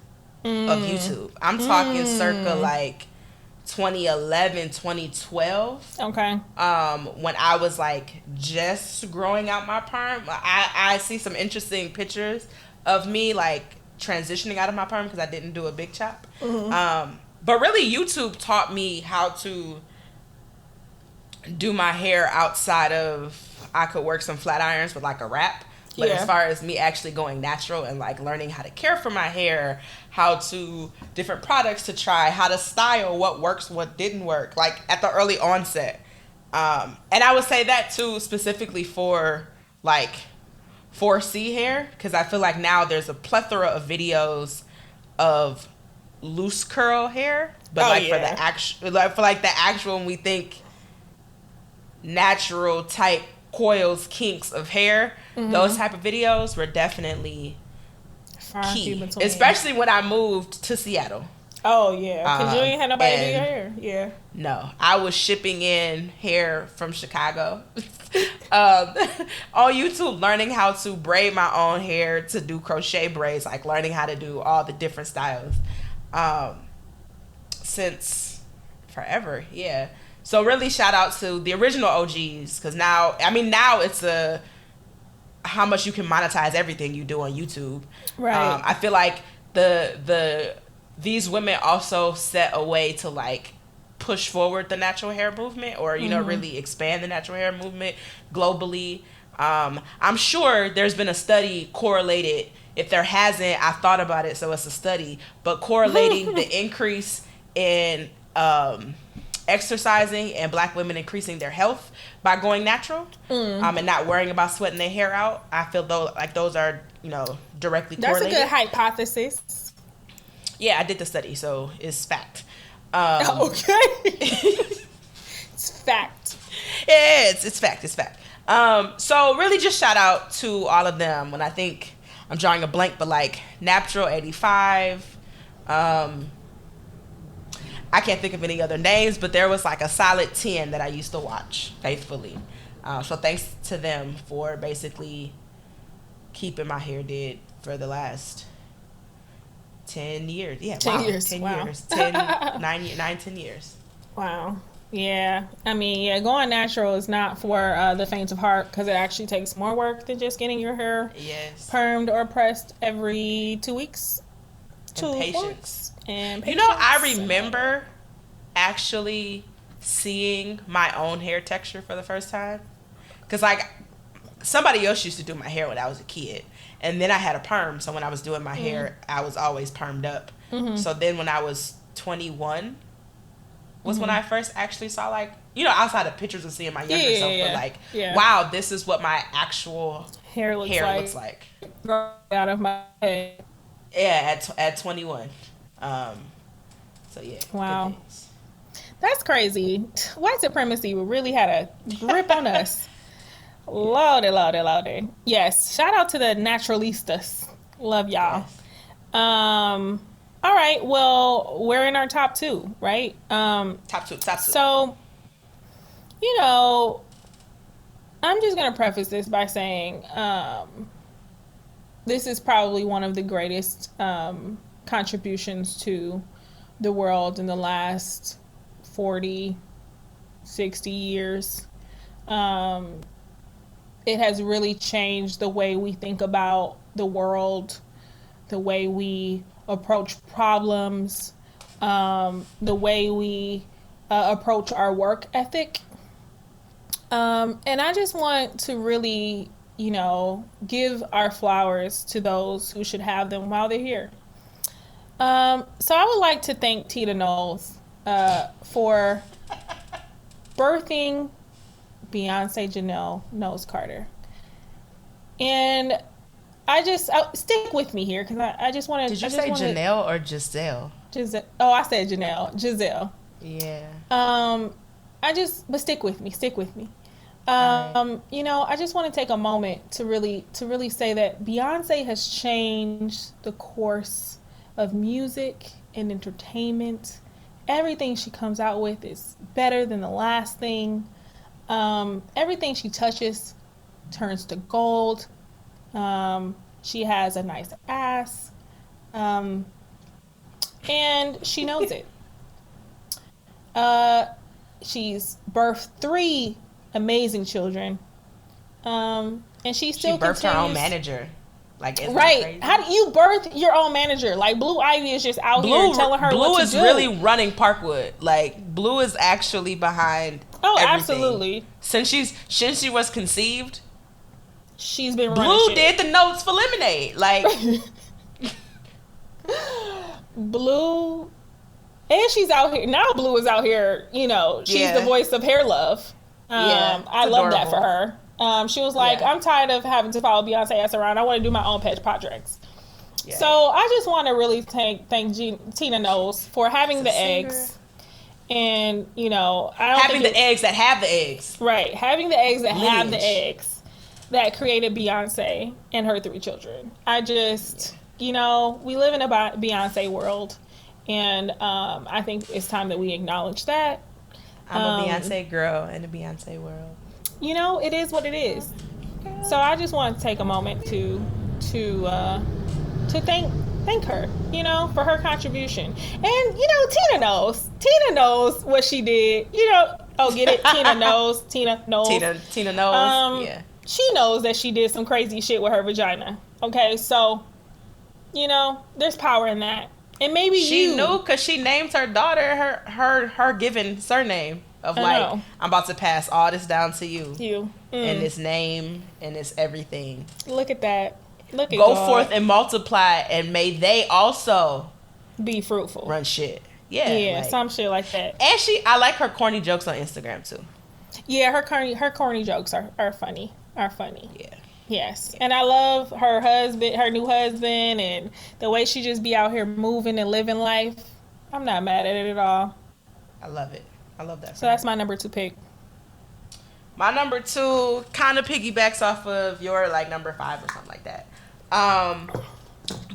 of YouTube. I'm talking circa like 2011, 2012. Okay. When I was like just growing out my perm, I see some interesting pictures of me like transitioning out of my perm because I didn't do a big chop. Mm-hmm. But really, YouTube taught me how to do my hair outside of, I could work some flat irons with like a wrap. But as far as me actually going natural and like learning how to care for my hair, how to, different products to try, how to style, what works, what didn't work, like at the early onset. And I would say that too, specifically for like 4C hair, because I feel like now there's a plethora of videos of loose curl hair, but for the actual, the actual, when we think natural type coils, kinks of hair, those type of videos were definitely key, especially when I moved to Seattle. Oh yeah, because you ain't had nobody do your hair. Yeah. No, I was shipping in hair from Chicago on YouTube, learning how to braid my own hair, to do crochet braids, like learning how to do all the different styles since forever. Yeah. So really shout out to the original OGs, because now it's how much you can monetize everything you do on YouTube. Right. I feel like these women also set a way to like push forward the natural hair movement, or really expand the natural hair movement globally. I'm sure there's been a study correlated. If there hasn't, I thought about it, so it's a study, but correlating the increase in exercising and black women increasing their health by going natural, and not worrying about sweating their hair out. I feel those are directly correlated. That's a good hypothesis. Yeah, I did the study, so it's fact. Okay. It's fact. Yeah, it's fact. It's fact. So really just shout out to all of them. When I think I'm drawing a blank, but like Natural 85, I can't think of any other names, but there was like a solid 10 that I used to watch faithfully. So thanks to them for basically keeping my hair did for the last 10 years. Yeah, 10 wow, years. 10 Wow. years. 10 years. Wow. Yeah. I mean, going natural is not for the faint of heart, because it actually takes more work than just getting your hair permed or pressed every 2 weeks. And patience. And patience. I remember actually seeing my own hair texture for the first time. Because, like, somebody else used to do my hair when I was a kid. And then I had a perm. So when I was doing my hair, I was always permed up. So then when I was 21 was when I first actually saw, like, outside of pictures of seeing my younger self, but like, wow, this is what my actual hair looks like. Out of my head. Yeah, at 21. So yeah. Wow. That's crazy. White supremacy really had a grip on us. Lordy. Yes. Shout out to the naturalistas. Love y'all. Yes. All right. Well, we're in our top two, right? Top two. Top two. So, you know, I'm just gonna preface this by saying, this is probably one of the greatest contributions to the world in the last 40, 60 years. Um, it has really changed the way we think about the world, the way we approach problems, the way we approach our work ethic. And I just want to really, give our flowers to those who should have them while they're here. So I would like to thank Tina Knowles for birthing Beyonce Janelle Knowles Carter. And stick with me here because I just want to. Did you say Janelle or Giselle? Giselle. Oh, I said Janelle. Giselle. Yeah. But stick with me. Stick with me. Right. I just want to take a moment to really say that Beyonce has changed the course of music and entertainment. Everything she comes out with is better than the last thing. Everything she touches turns to gold. She has a nice ass. And she knows it. She's birthed 3 amazing children. And she still birthed her own continues. Manager. Like, isn't that Right. crazy? How do you birth your own manager? Like, Blue Ivy is just out here telling her Blue what to is do. really running Parkwood. Like, Blue is actually behind everything. Absolutely. Since she was conceived, she's been running Blue shit. did the notes for Lemonade. Like, Blue, and she's out here now. Blue is out here. She's the voice of hair love. I love that for her. She was like, I'm tired of having to follow Beyonce ass around. I want to do my own pet projects. Yeah. So I just want to really thank Tina Knowles for having the eggs. And, I don't having the eggs that have the eggs. Right. Having the eggs that have the eggs that created Beyonce and her 3 children. I just, we live in a Beyonce world. And I think it's time that we acknowledge that. I'm a Beyonce girl in the Beyonce world. It is what it is. So I just want to take a moment to thank her, for her contribution. And Tina knows what she did. Get it? Tina knows. Tina knows. Tina knows. Yeah. She knows that she did some crazy shit with her vagina. Okay, so there's power in that. And maybe she knew because she named her daughter her given surname. I'm about to pass all this down to you. And this name and this everything. Look at that. Look at Go God. forth and multiply, and may they also be fruitful. Run shit. Yeah, some shit like that. And I like her corny jokes on Instagram too. Yeah, her corny jokes are funny. Yeah. Yes. And I love her new husband, and the way she just be out here moving and living life. I'm not mad at it at all. I love it. I love that. So that's my number 2 pick. My number 2 kind of piggybacks off of your number 5 or something like that.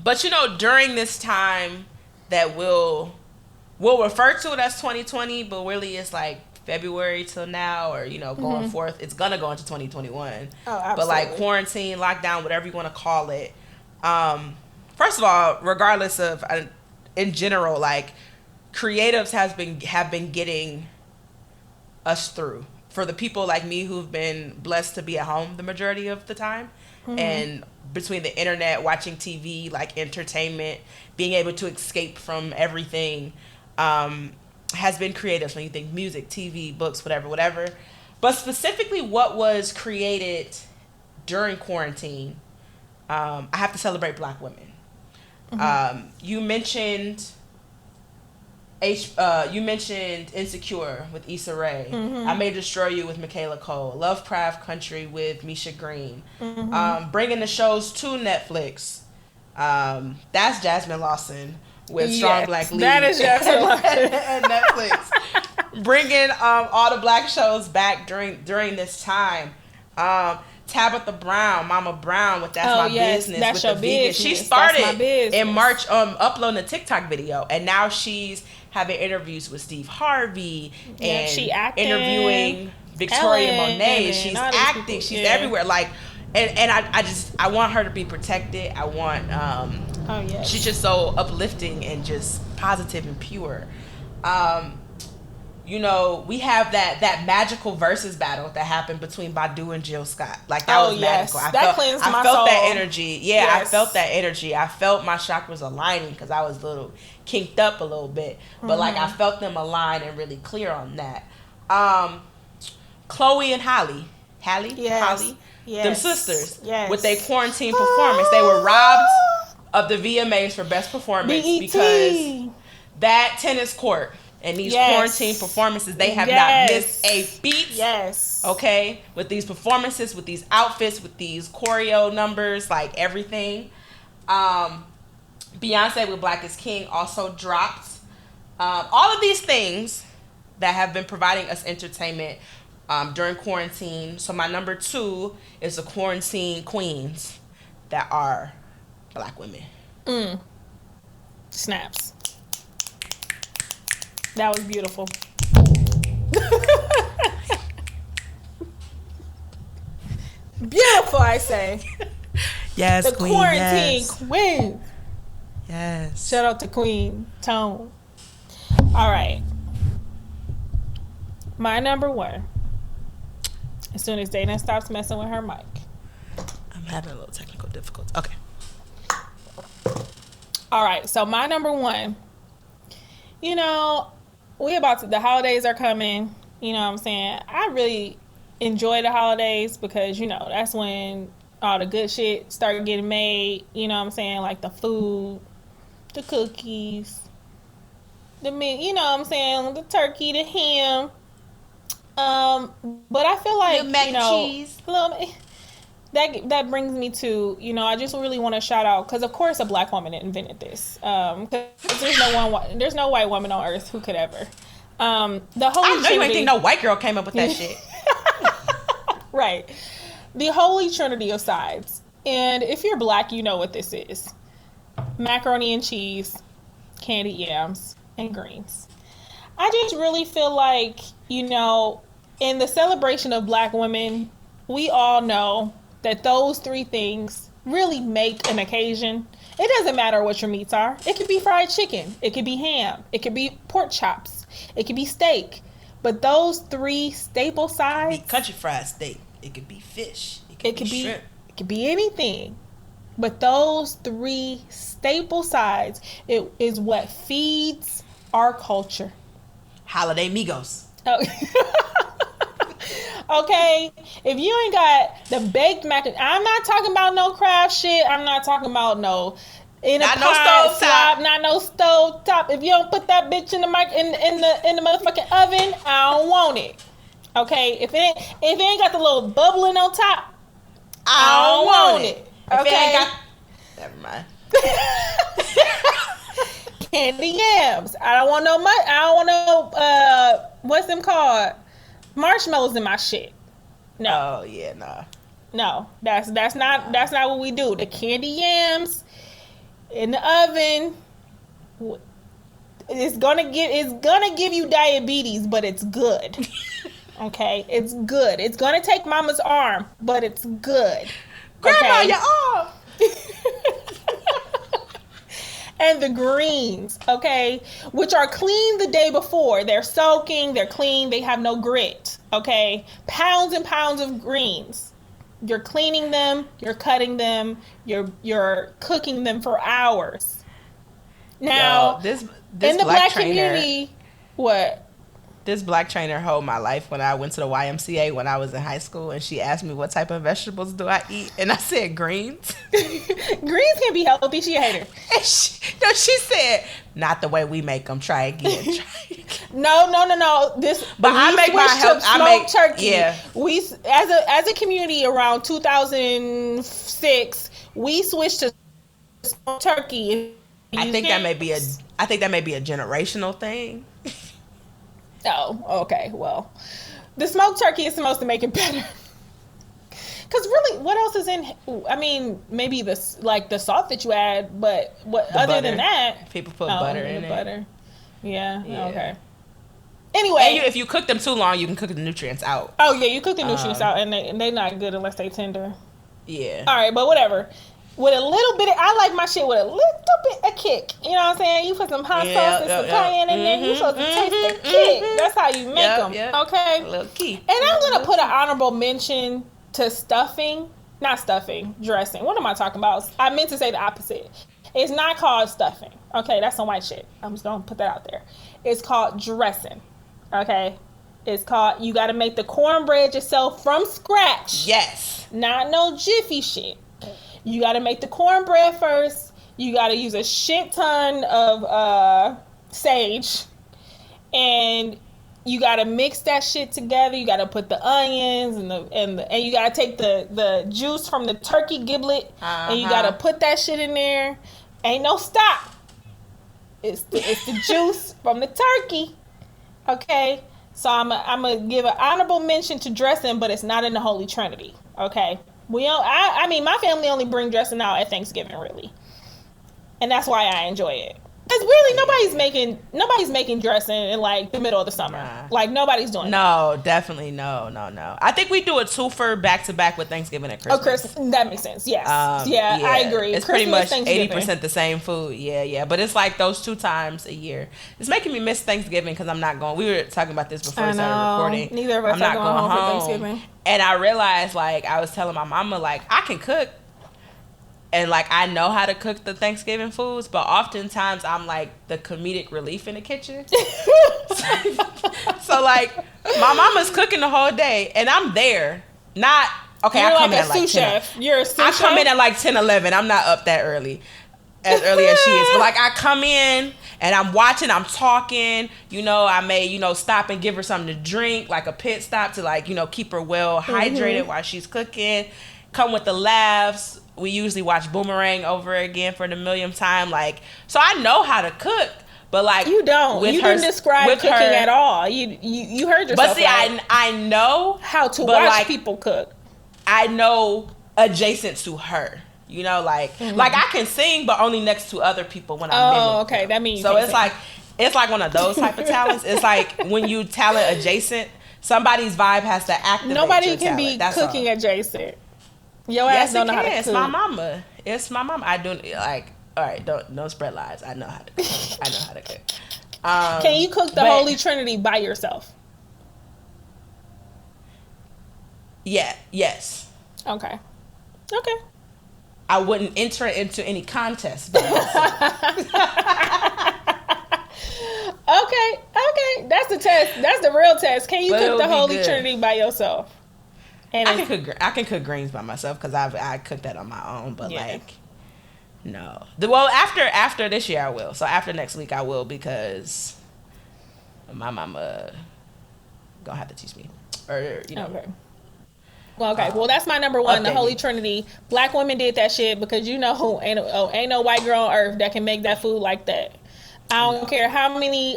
But during this time that we'll refer to it as 2020, but really it's February till now, or going forth, it's gonna go into 2021. Oh, absolutely. But quarantine, lockdown, whatever you want to call it. First of all, regardless of in general, creatives have been getting us through. For the people like me who've been blessed to be at home the majority of the time, and between the internet, watching TV, entertainment, being able to escape from everything, has been creative. When you think music, TV, books, whatever. But specifically what was created during quarantine, I have to celebrate Black women. You mentioned Insecure with Issa Rae. I May Destroy You with Michaela Cole. Lovecraft Country with Misha Green. Bringing the shows to Netflix. That's Jasmine Lawson with Strong Black Lead. That is Jasmine Lawson. And Netflix. Bringing all the Black shows back during this time. Tabitha Brown, Mama Brown, with That's Oh My yes, Business, that's with your the vegan. She business. That's my started in business. March uploading a TikTok video, and now she's having interviews with Steve Harvey Yep, she and acting, interviewing Victoria Ellen, Monet. and She's all these acting. people. She's Yeah. everywhere. Like, and I just I want her to be protected. I want Oh yes. she's just so uplifting and just positive and pure. You know, we have that magical versus battle that happened between Badu and Jill Scott. Like, that was yes. magical. That cleansed my I felt soul. that energy. Yeah, Yes. I felt that energy. I felt my chakras aligning because I was a little kinked up a little bit. But like, I felt them align and really clear on that. Chloe and Holly. Yes. Holly? Yes. Them sisters. Yes. With their quarantine performance. They were robbed of the VMAs for best performance BET. because that tennis court and these quarantine performances, they have not missed a beat. Yes. Okay? With these performances, with these outfits, with these choreo numbers, like everything. Beyonce with Black is King also dropped. All of these things that have been providing us entertainment during quarantine. So my number 2 is the quarantine queens that are Black women. Snaps. That was beautiful. Beautiful, I say. Yes, The queen. quarantine Yes. queen. Yes. Shout out to Queen Tone. All right. My number 1. As soon as Dana stops messing with her mic. I'm having a little technical difficulty. Okay. All right. So my number 1. You know, the holidays are coming. You know what I'm saying? I really enjoy the holidays because, you know, that's when all the good shit started getting made. You know what I'm saying? Like the food, the cookies, the meat, you know what I'm saying? The turkey, the ham. But I feel like, Mac you know, and cheese. that brings me to, you know, I just really want to shout out, because of course a Black woman invented this. Because there's no white woman on earth who could ever. The Holy I know Trinity, you ain't think no white girl came up with that shit. right? The Holy Trinity of sides. And if you're Black, you know what this is: macaroni and cheese, candied yams, and greens. I just really feel like, you know, in the celebration of Black women, we all know that those 3 things really make an occasion. It doesn't matter what your meats are. It could be fried chicken. It could be ham. It could be pork chops. It could be steak. But those 3 staple sides. It could be country fried steak. It could be fish. It could be shrimp. It could be anything. But those 3 staple sides, it is what feeds our culture. Holiday Migos. Oh. Okay, if you ain't got the baked mac, I'm not talking about no craft shit. I'm not talking about no in a Not no pot, stove top. not no stove top. If you don't put that bitch in the in the motherfucking oven, I don't want it. Okay, if it ain't got the little bubbling on top, I don't want it. If Okay, it ain't got, never mind. candy yams. I don't want no what's them called? Marshmallows in my shit. No. Oh yeah, nah. No, that's not what we do. The candy yams in the oven. It's gonna give you diabetes, but it's good. Okay, it's good. It's gonna take mama's arm, but it's good. Grandma, Okay? your arm. And the greens, okay, which are clean the day before. They're soaking, they're clean, they have no grit, okay? Pounds and pounds of greens. You're cleaning them, you're cutting them, you're cooking them for hours. Now, Yo, this in the Black trainer, community, what? This Black trainer held my life when I went to the YMCA when I was in high school, and she asked me what type of vegetables do I eat, and I said greens. Greens can be healthy. She a hater. And she said, not the way we make them. Try again. No. But I make my health. I make turkey. Yeah. We as a community around 2006, we switched to smoked turkey. I think that may be a generational thing. Oh, okay. Well, the smoked turkey is supposed to make it better. Because really, what else is in? I mean, maybe the salt that you add, but what The other than butter. that? People put Oh, butter and in the it. butter. Yeah. Yeah. Okay. And Anyway. if you cook them too long, you can cook the nutrients out. Oh yeah, you cook the nutrients Um, out, and they not good unless they tender. yeah. All right, but whatever. With a little bit, I like my shit with a little bit of kick. You know what I'm saying? You put some hot sauce Yeah, and yeah, some yeah. cayenne in there. You supposed to taste the kick. That's how you make Yep, them. yep. Okay. A little key. And I'm gonna Little put key. an honorable mention to stuffing. Not stuffing, dressing. What am I talking about? I meant to say the opposite. It's not called stuffing. Okay, that's some white shit. I'm just gonna put that out there. It's called dressing. Okay. It's called, you got to make the cornbread yourself from scratch. Yes. Not no jiffy shit. You got to make the cornbread first. You got to use a shit ton of sage. And you got to mix that shit together. You got to put the onions and you got to take the juice from the turkey giblet and you got to put that shit in there. Ain't no stop. It's the juice from the turkey. Okay? So I'm gonna give an honorable mention to dressing, but it's not in the Holy Trinity. Okay, I mean, my family only bring dressing out at Thanksgiving, really, and that's why I enjoy it. Because really, nobody's making dressing in like the middle of the summer. Nah. Like nobody's doing. No, definitely no. I think we do a twofer back to back with Thanksgiving and Christmas. Oh, Christmas. That makes sense. Yes. Yeah, I agree. It's Christmas, pretty much 80% the same food. Yeah. But it's like those 2 times a year. It's making me miss Thanksgiving because I'm not going. We were talking about this before we started recording. Neither of us I'm not are going home for Thanksgiving. And I realized, like, I was telling my mama, like, I can cook. And, like, I know how to cook the Thanksgiving foods, but oftentimes I'm, like, the comedic relief in the kitchen. So, like, my mama's cooking the whole day, and I'm there. Not, okay, You're I come like in a at, like, sous 10. chef. You're a sous I chef? come in at, like, 10, 11. I'm not up that early. As early as she is. But, like, I come in, and I'm watching, I'm talking. You know, I may, stop and give her something to drink, like a pit stop to, like, keep her well hydrated while she's cooking. Come with the laughs. We usually watch Boomerang over again for the millionth time. Like, so I know how to cook, but like you don't. You didn't describe cooking at all. You heard yourself. But see, right? I know how to watch like, people cook. I know adjacent to her. Like I can sing, but only next to other people when I'm. Oh, okay. That means so. It's like one of those type of talents. It's like when you talent adjacent, somebody's vibe has to activate. Nobody can be cooking adjacent. Your ass don't know how to cook. It's my mama. It's my mama. I do like. All right, don't spread lies. I know how to cook. I know how to cook. Can you cook the Holy Trinity by yourself? Yeah. Yes. Okay. I wouldn't enter into any contest by myself. Okay. That's the test. That's the real test. Can you cook the Holy Trinity by yourself? And I can cook greens by myself because I cook that on my own. But like, no. Well, after this year I will. So after next week I will because my mama gonna have to teach me. Or Okay. Well, okay. Well, that's my number one, the Holy Trinity. Black women did that shit because ain't no white girl on earth that can make that food like that. I don't care how many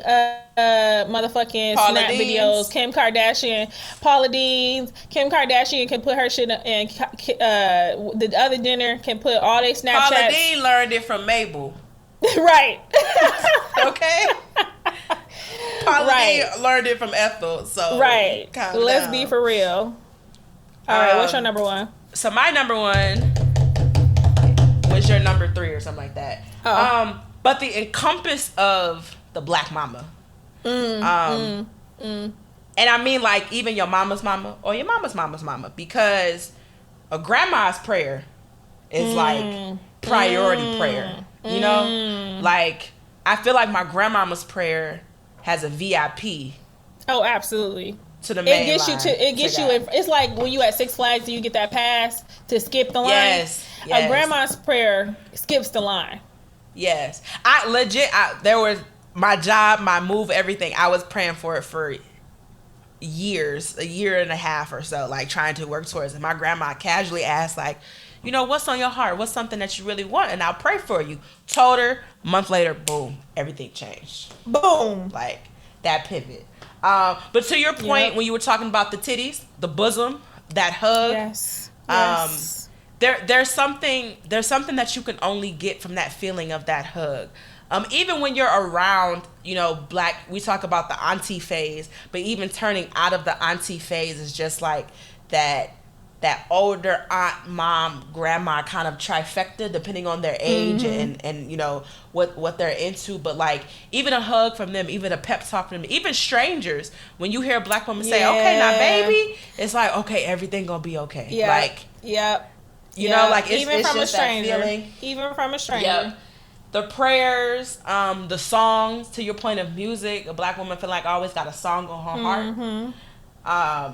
motherfucking Paula Snap Deans. videos, Paula Deans, Kim Kardashian can put her shit in, the other dinner can put all their Snapchats. Paula Dean learned it from Mabel. Right. Okay. Paula Dean learned it from Ethel. So right. Let's be for real. All right. What's your number one? So my number one was your number 3 or something like that. But the encompass of the black mama. And I mean like even your mama's mama or your mama's mama's mama because a grandma's prayer is like priority prayer. Like I feel like my grandmama's prayer has a VIP. Oh, absolutely. To the main line. It's like when you at Six Flags and you get that pass to skip the line. Yes. A grandma's prayer skips the line. Yes. There was my job, my move, everything. I was praying for it for years, a year and a half or so, like trying to work towards it. My grandma casually asked, like, what's on your heart? What's something that you really want? And I'll pray for you. Told her, a month later, boom, everything changed. Boom. Like that pivot. But to your point, when you were talking about the titties, the bosom, that hug. Yes. Um, Yes. there's something that you can only get from that feeling of that hug. Even when you're around, black, we talk about the auntie phase, but even turning out of the auntie phase is just like that older aunt, mom, grandma kind of trifecta, depending on their age and what they're into. But like even a hug from them, even a pep talk from them, even strangers, when you hear a black woman say, "Okay, now Yeah. baby," it's like, okay, everything gonna be okay. Yep. Like, Yep. like Even it's from a just that stranger. feeling. Even from a stranger. Yep. The prayers, the songs. To your point of music, a black woman feel like always got a song on her Mm-hmm. heart.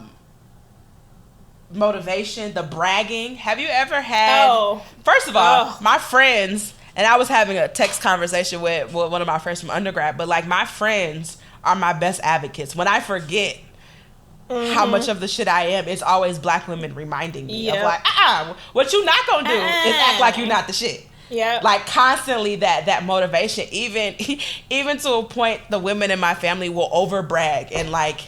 Motivation, the bragging. Have you ever had? Oh. First of all, Oh. my friends, and I was having a text conversation with one of my friends from undergrad. But like my friends are my best advocates. When I forget how much of the shit I am, it's always black women reminding me of Yep. like, what you not gonna do is act like you not the shit. Yep. Like constantly that motivation, even to a point, the women in my family will over brag and like,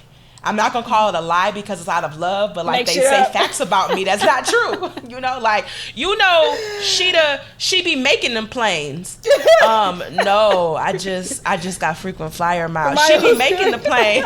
I'm not gonna call it a lie because it's out of love, but like Make they shit say up. facts about me that's not true. Like she be making them planes. No, I just got frequent flyer miles. She be making the planes.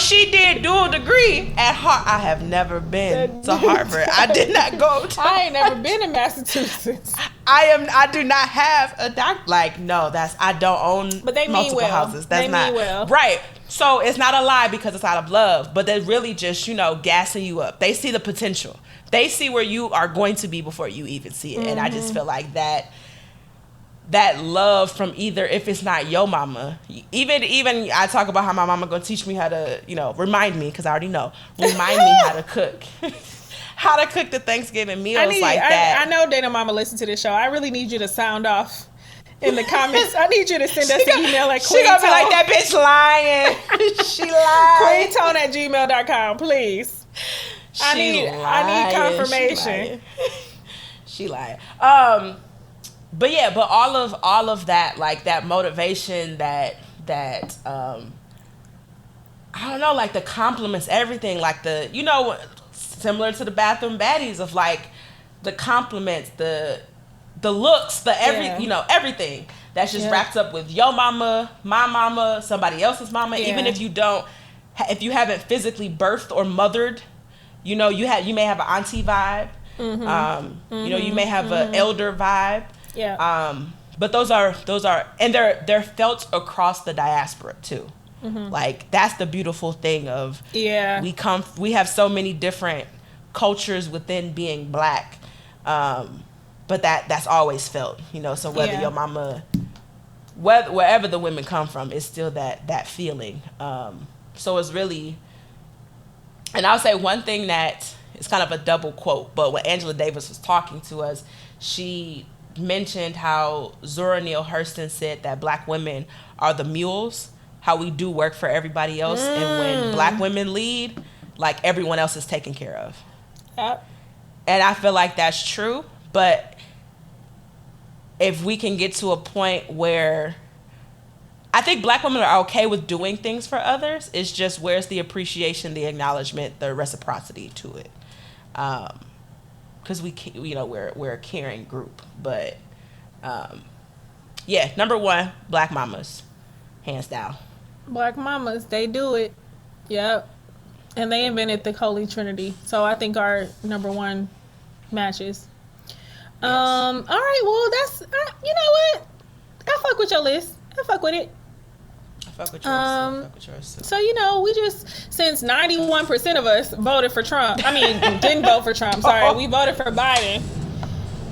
She did dual degree at Harvard. I have never been to Harvard. I did not go to. I ain't never been in Massachusetts. I do not have a doc. Like, no, I don't own But they mean multiple well. houses. That's They not mean well. right. So it's not a lie because it's out of love, but they're really just gassing you up. They see the potential. They see where you are going to be before you even see it. And I just feel like that love from either, if it's not your mama, even I talk about how my mama gonna teach me how to remind me, because I already know, remind me how to cook. How to cook the Thanksgiving meals that. I know Dana Mama listened to this show. I really need you to sound off in the comments. I need you to send us an email at She gonna be like, that bitch lying. She lied. queentone@gmail.com, please. I need confirmation. She lied. But yeah, but all of that, like that motivation, that I don't know, like the compliments, everything, like the similar to the bathroom baddies of like the compliments, the looks, everything that's just wrapped up with your mama, my mama, somebody else's mama. Yeah. Even if you haven't physically birthed or mothered, you may have an auntie vibe. You may have an elder vibe. Yeah. But those are and they're felt across the diaspora too. Like that's the beautiful thing of we have so many different cultures within being black, but that's always felt, so whether your mama, wherever the women come from, it's still that feeling. So it's really, and I'll say one thing that is kind of a double quote, but when Angela Davis was talking to us, she mentioned how Zora Neale Hurston said that black women are the mules, how we do work for everybody else, and when black women lead, like everyone else is taken care of. Yep. And I feel like that's true, but if we can get to a point where I think black women are okay with doing things for others, it's just where's the appreciation, the acknowledgement, the reciprocity to it. Because we're a caring group, but number one, black mamas, hands down. Black mamas, they do it. Yep. And they invented the Holy Trinity. So I think our number one matches. Yes. All right. Well, that's, you know what? I fuck with your list. I fuck with it. I fuck with yours. I fuck with yours too. So, we just, since 91% of us voted for Trump, didn't vote for Trump, sorry, we voted for Biden.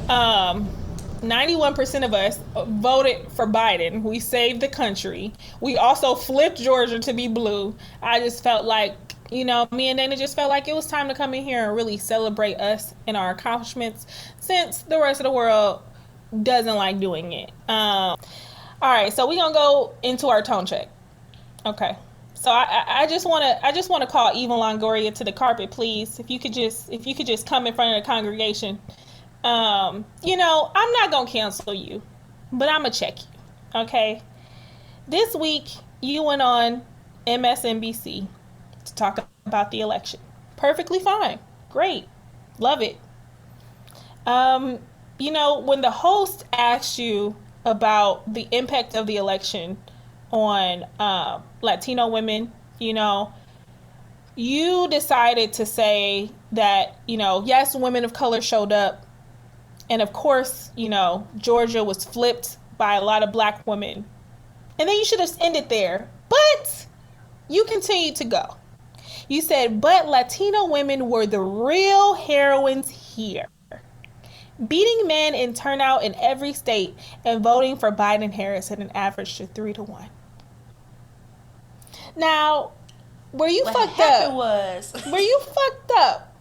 91% of us voted for Biden. We saved the country. We also flipped Georgia to be blue. I just felt like, me and Dana just felt like it was time to come in here and really celebrate us and our accomplishments, since the rest of the world doesn't like doing it. All right, so we're gonna go into our tone check. Okay, so I just want to call Eva Longoria to the carpet, please. If you could just come in front of the congregation. I'm not gonna cancel you, but I'm gonna check you. Okay, this week you went on MSNBC to talk about the election. Perfectly fine, great. Love it. Um, when the host asked you about the impact of the election on Latino women, you decided to say that, yes, women of color showed up. And of course, Georgia was flipped by a lot of black women. And then you should have ended there. But you continued to go. You said, but Latino women were the real heroines here, beating men in turnout in every state and voting for Biden Harris at an average to 3-1. Now, where you fucked up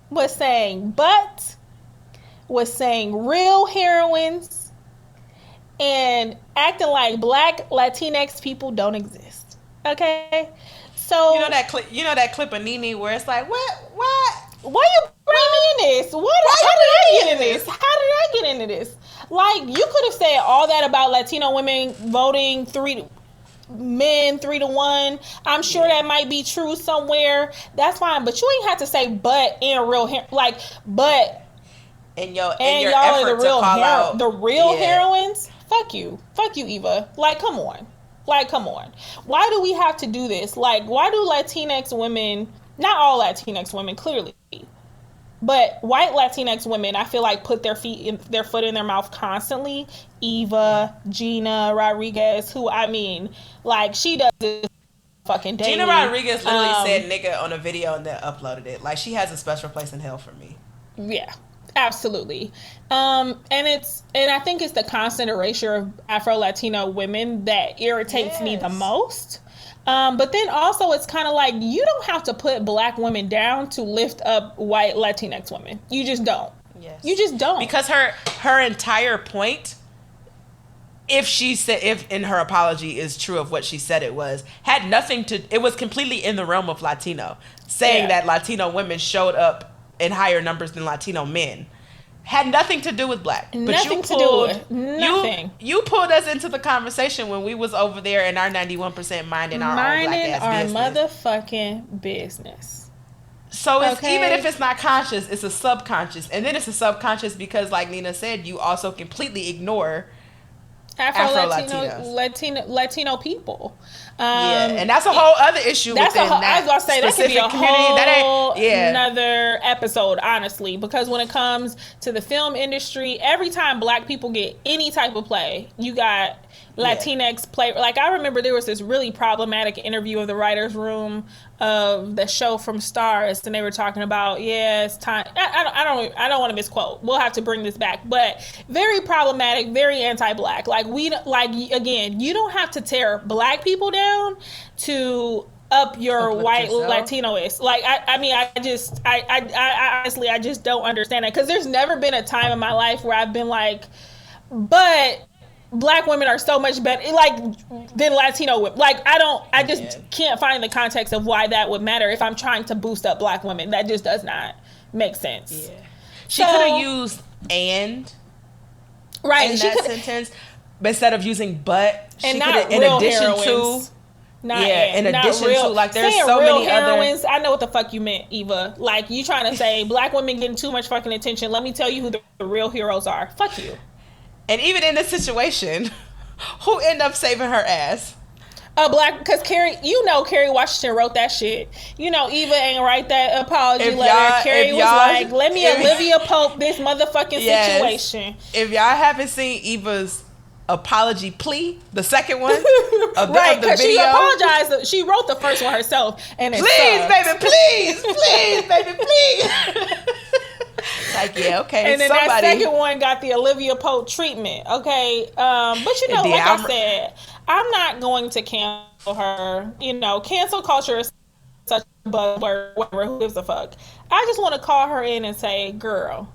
was saying but, was saying real heroines, and acting like black Latinx people don't exist. Okay? So you know that clip of Nene where it's like, what? Why you bring me in this? How did I get in this? How did I get into this? Like, you could have said all that about Latino women voting 3-1. I'm sure that might be true somewhere. That's fine, but you ain't have to say but and real but and your y'all effort are the real to call out the real heroines. Fuck you, Eva. Like, come on. Why do we have to do this? Like, why do Latinx women? Not all Latinx women, clearly, but white Latinx women, I feel like, put their foot in their mouth constantly. Eva, Gina Rodriguez, who, I mean, like, she does this fucking daily. Gina Rodriguez literally said nigga on a video and then uploaded it. Like, she has a special place in hell for me. Yeah, absolutely. And I think it's the constant erasure of Afro-Latino women that irritates me the most. But then also it's kind of like, you don't have to put black women down to lift up white Latinx women. You just don't. Yes. You just don't. Because her entire point, if in her apology is true of what she said it was, had nothing to, it was completely in the realm of Latino. Saying that Latino women showed up in higher numbers than Latino men. Had nothing to do with black. Nothing to do with it. Nothing. You pulled us into the conversation when we was over there in our 91% minding our own black ass business. Motherfucking business. So even if it's not conscious, it's a subconscious. And then it's a subconscious because, like Nina said, you also completely ignore Latino people. And that's a whole other issue. I was gonna say that could be a whole another episode, honestly, because when it comes to the film industry, every time black people get any type of play, you got Latinx play. Like, I remember there was this really problematic interview of the writers' room of the show from Stars, and they were talking about it's time. I don't want to misquote. We'll have to bring this back, but very problematic, very anti-black. Like, again, you don't have to tear black people down to up your white Latinoist. Like, I honestly, I just don't understand it, because there's never been a time in my life where I've been like, but black women are so much better, like, than Latino women. Like, I just can't find the context of why that would matter if I'm trying to boost up black women. That just does not make sense. Yeah. She could have used "and" right in that sentence, but instead of using "but," she could have, in addition to. In addition to, like, there's so many heroines. I know what the fuck you meant, Eva. Like, you trying to say black women getting too much fucking attention. Let me tell you who the real heroes are. Fuck you. And even in this situation, who ended up saving her ass? Because Kerry Washington wrote that shit. Eva ain't write that apology letter. Kerry was like, let me Olivia Pope this motherfucking situation. If y'all haven't seen Eva's apology plea, the second one of right, because she apologized. She wrote the first one herself, and it please, baby, please. Like, okay, and then that second one got the Olivia Pope treatment. Okay, but I said, I'm not going to cancel her. Cancel culture is such a buzzword. Whatever, who gives a fuck? I just want to call her in and say, girl,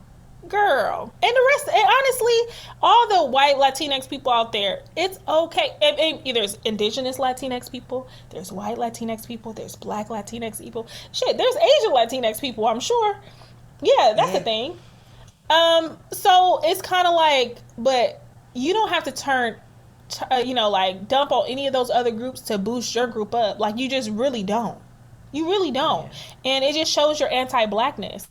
and the rest. And honestly, all the white Latinx people out there, it's okay. There's indigenous Latinx people, there's white Latinx people, there's black Latinx people. Shit, there's Asian Latinx people, I'm sure. Yeah, that's the thing. So it's kind of like, but you don't have to dump on any of those other groups to boost your group up. Like, you just really don't. You really don't. Yeah. And it just shows your anti-blackness.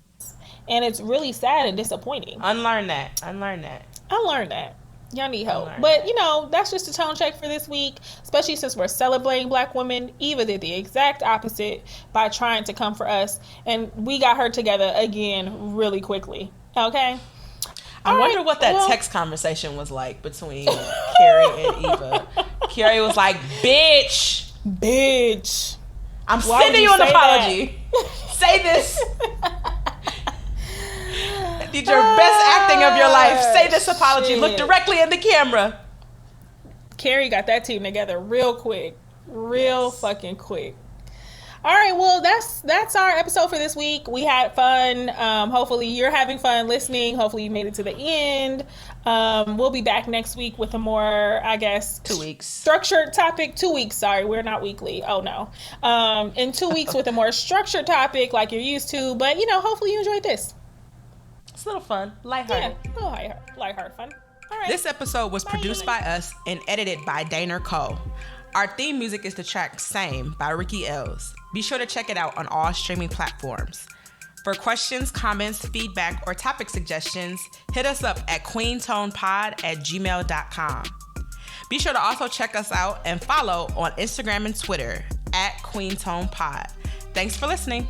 And it's really sad and disappointing. Unlearn that. I learned that. Y'all need help. Unlearn But, that. you know, that's just a tone check for this week, especially since we're celebrating Black women. Eva did the exact opposite by trying to come for us. And we got her together again really quickly. Okay? I wonder what that text conversation was like between Carrie and Eva. Carrie was like, bitch, I'm Why sending would you an say apology. Say this. Did your best acting of your life. Say this apology. Shit. Look directly in the camera. Carrie got that team together real quick. Real fucking quick. All right, well, that's our episode for this week. We had fun. Hopefully you're having fun listening. Hopefully you made it to the end. We'll be back next week with a more, I guess, 2 weeks. Structured topic. 2 weeks, sorry. We're not weekly. Oh, no. In 2 weeks with a more structured topic like you're used to. But, you know, hopefully you enjoyed this. It's a little fun. Lighthearted. Yeah, a little lighthearted fun. All right. This episode was produced by us and edited by Dana Cole. Our theme music is the track Same by Ricky Ells. Be sure to check it out on all streaming platforms. For questions, comments, feedback, or topic suggestions, hit us up at queentonepod@gmail.com. Be sure to also check us out and follow on Instagram and Twitter @queentonepod. Thanks for listening.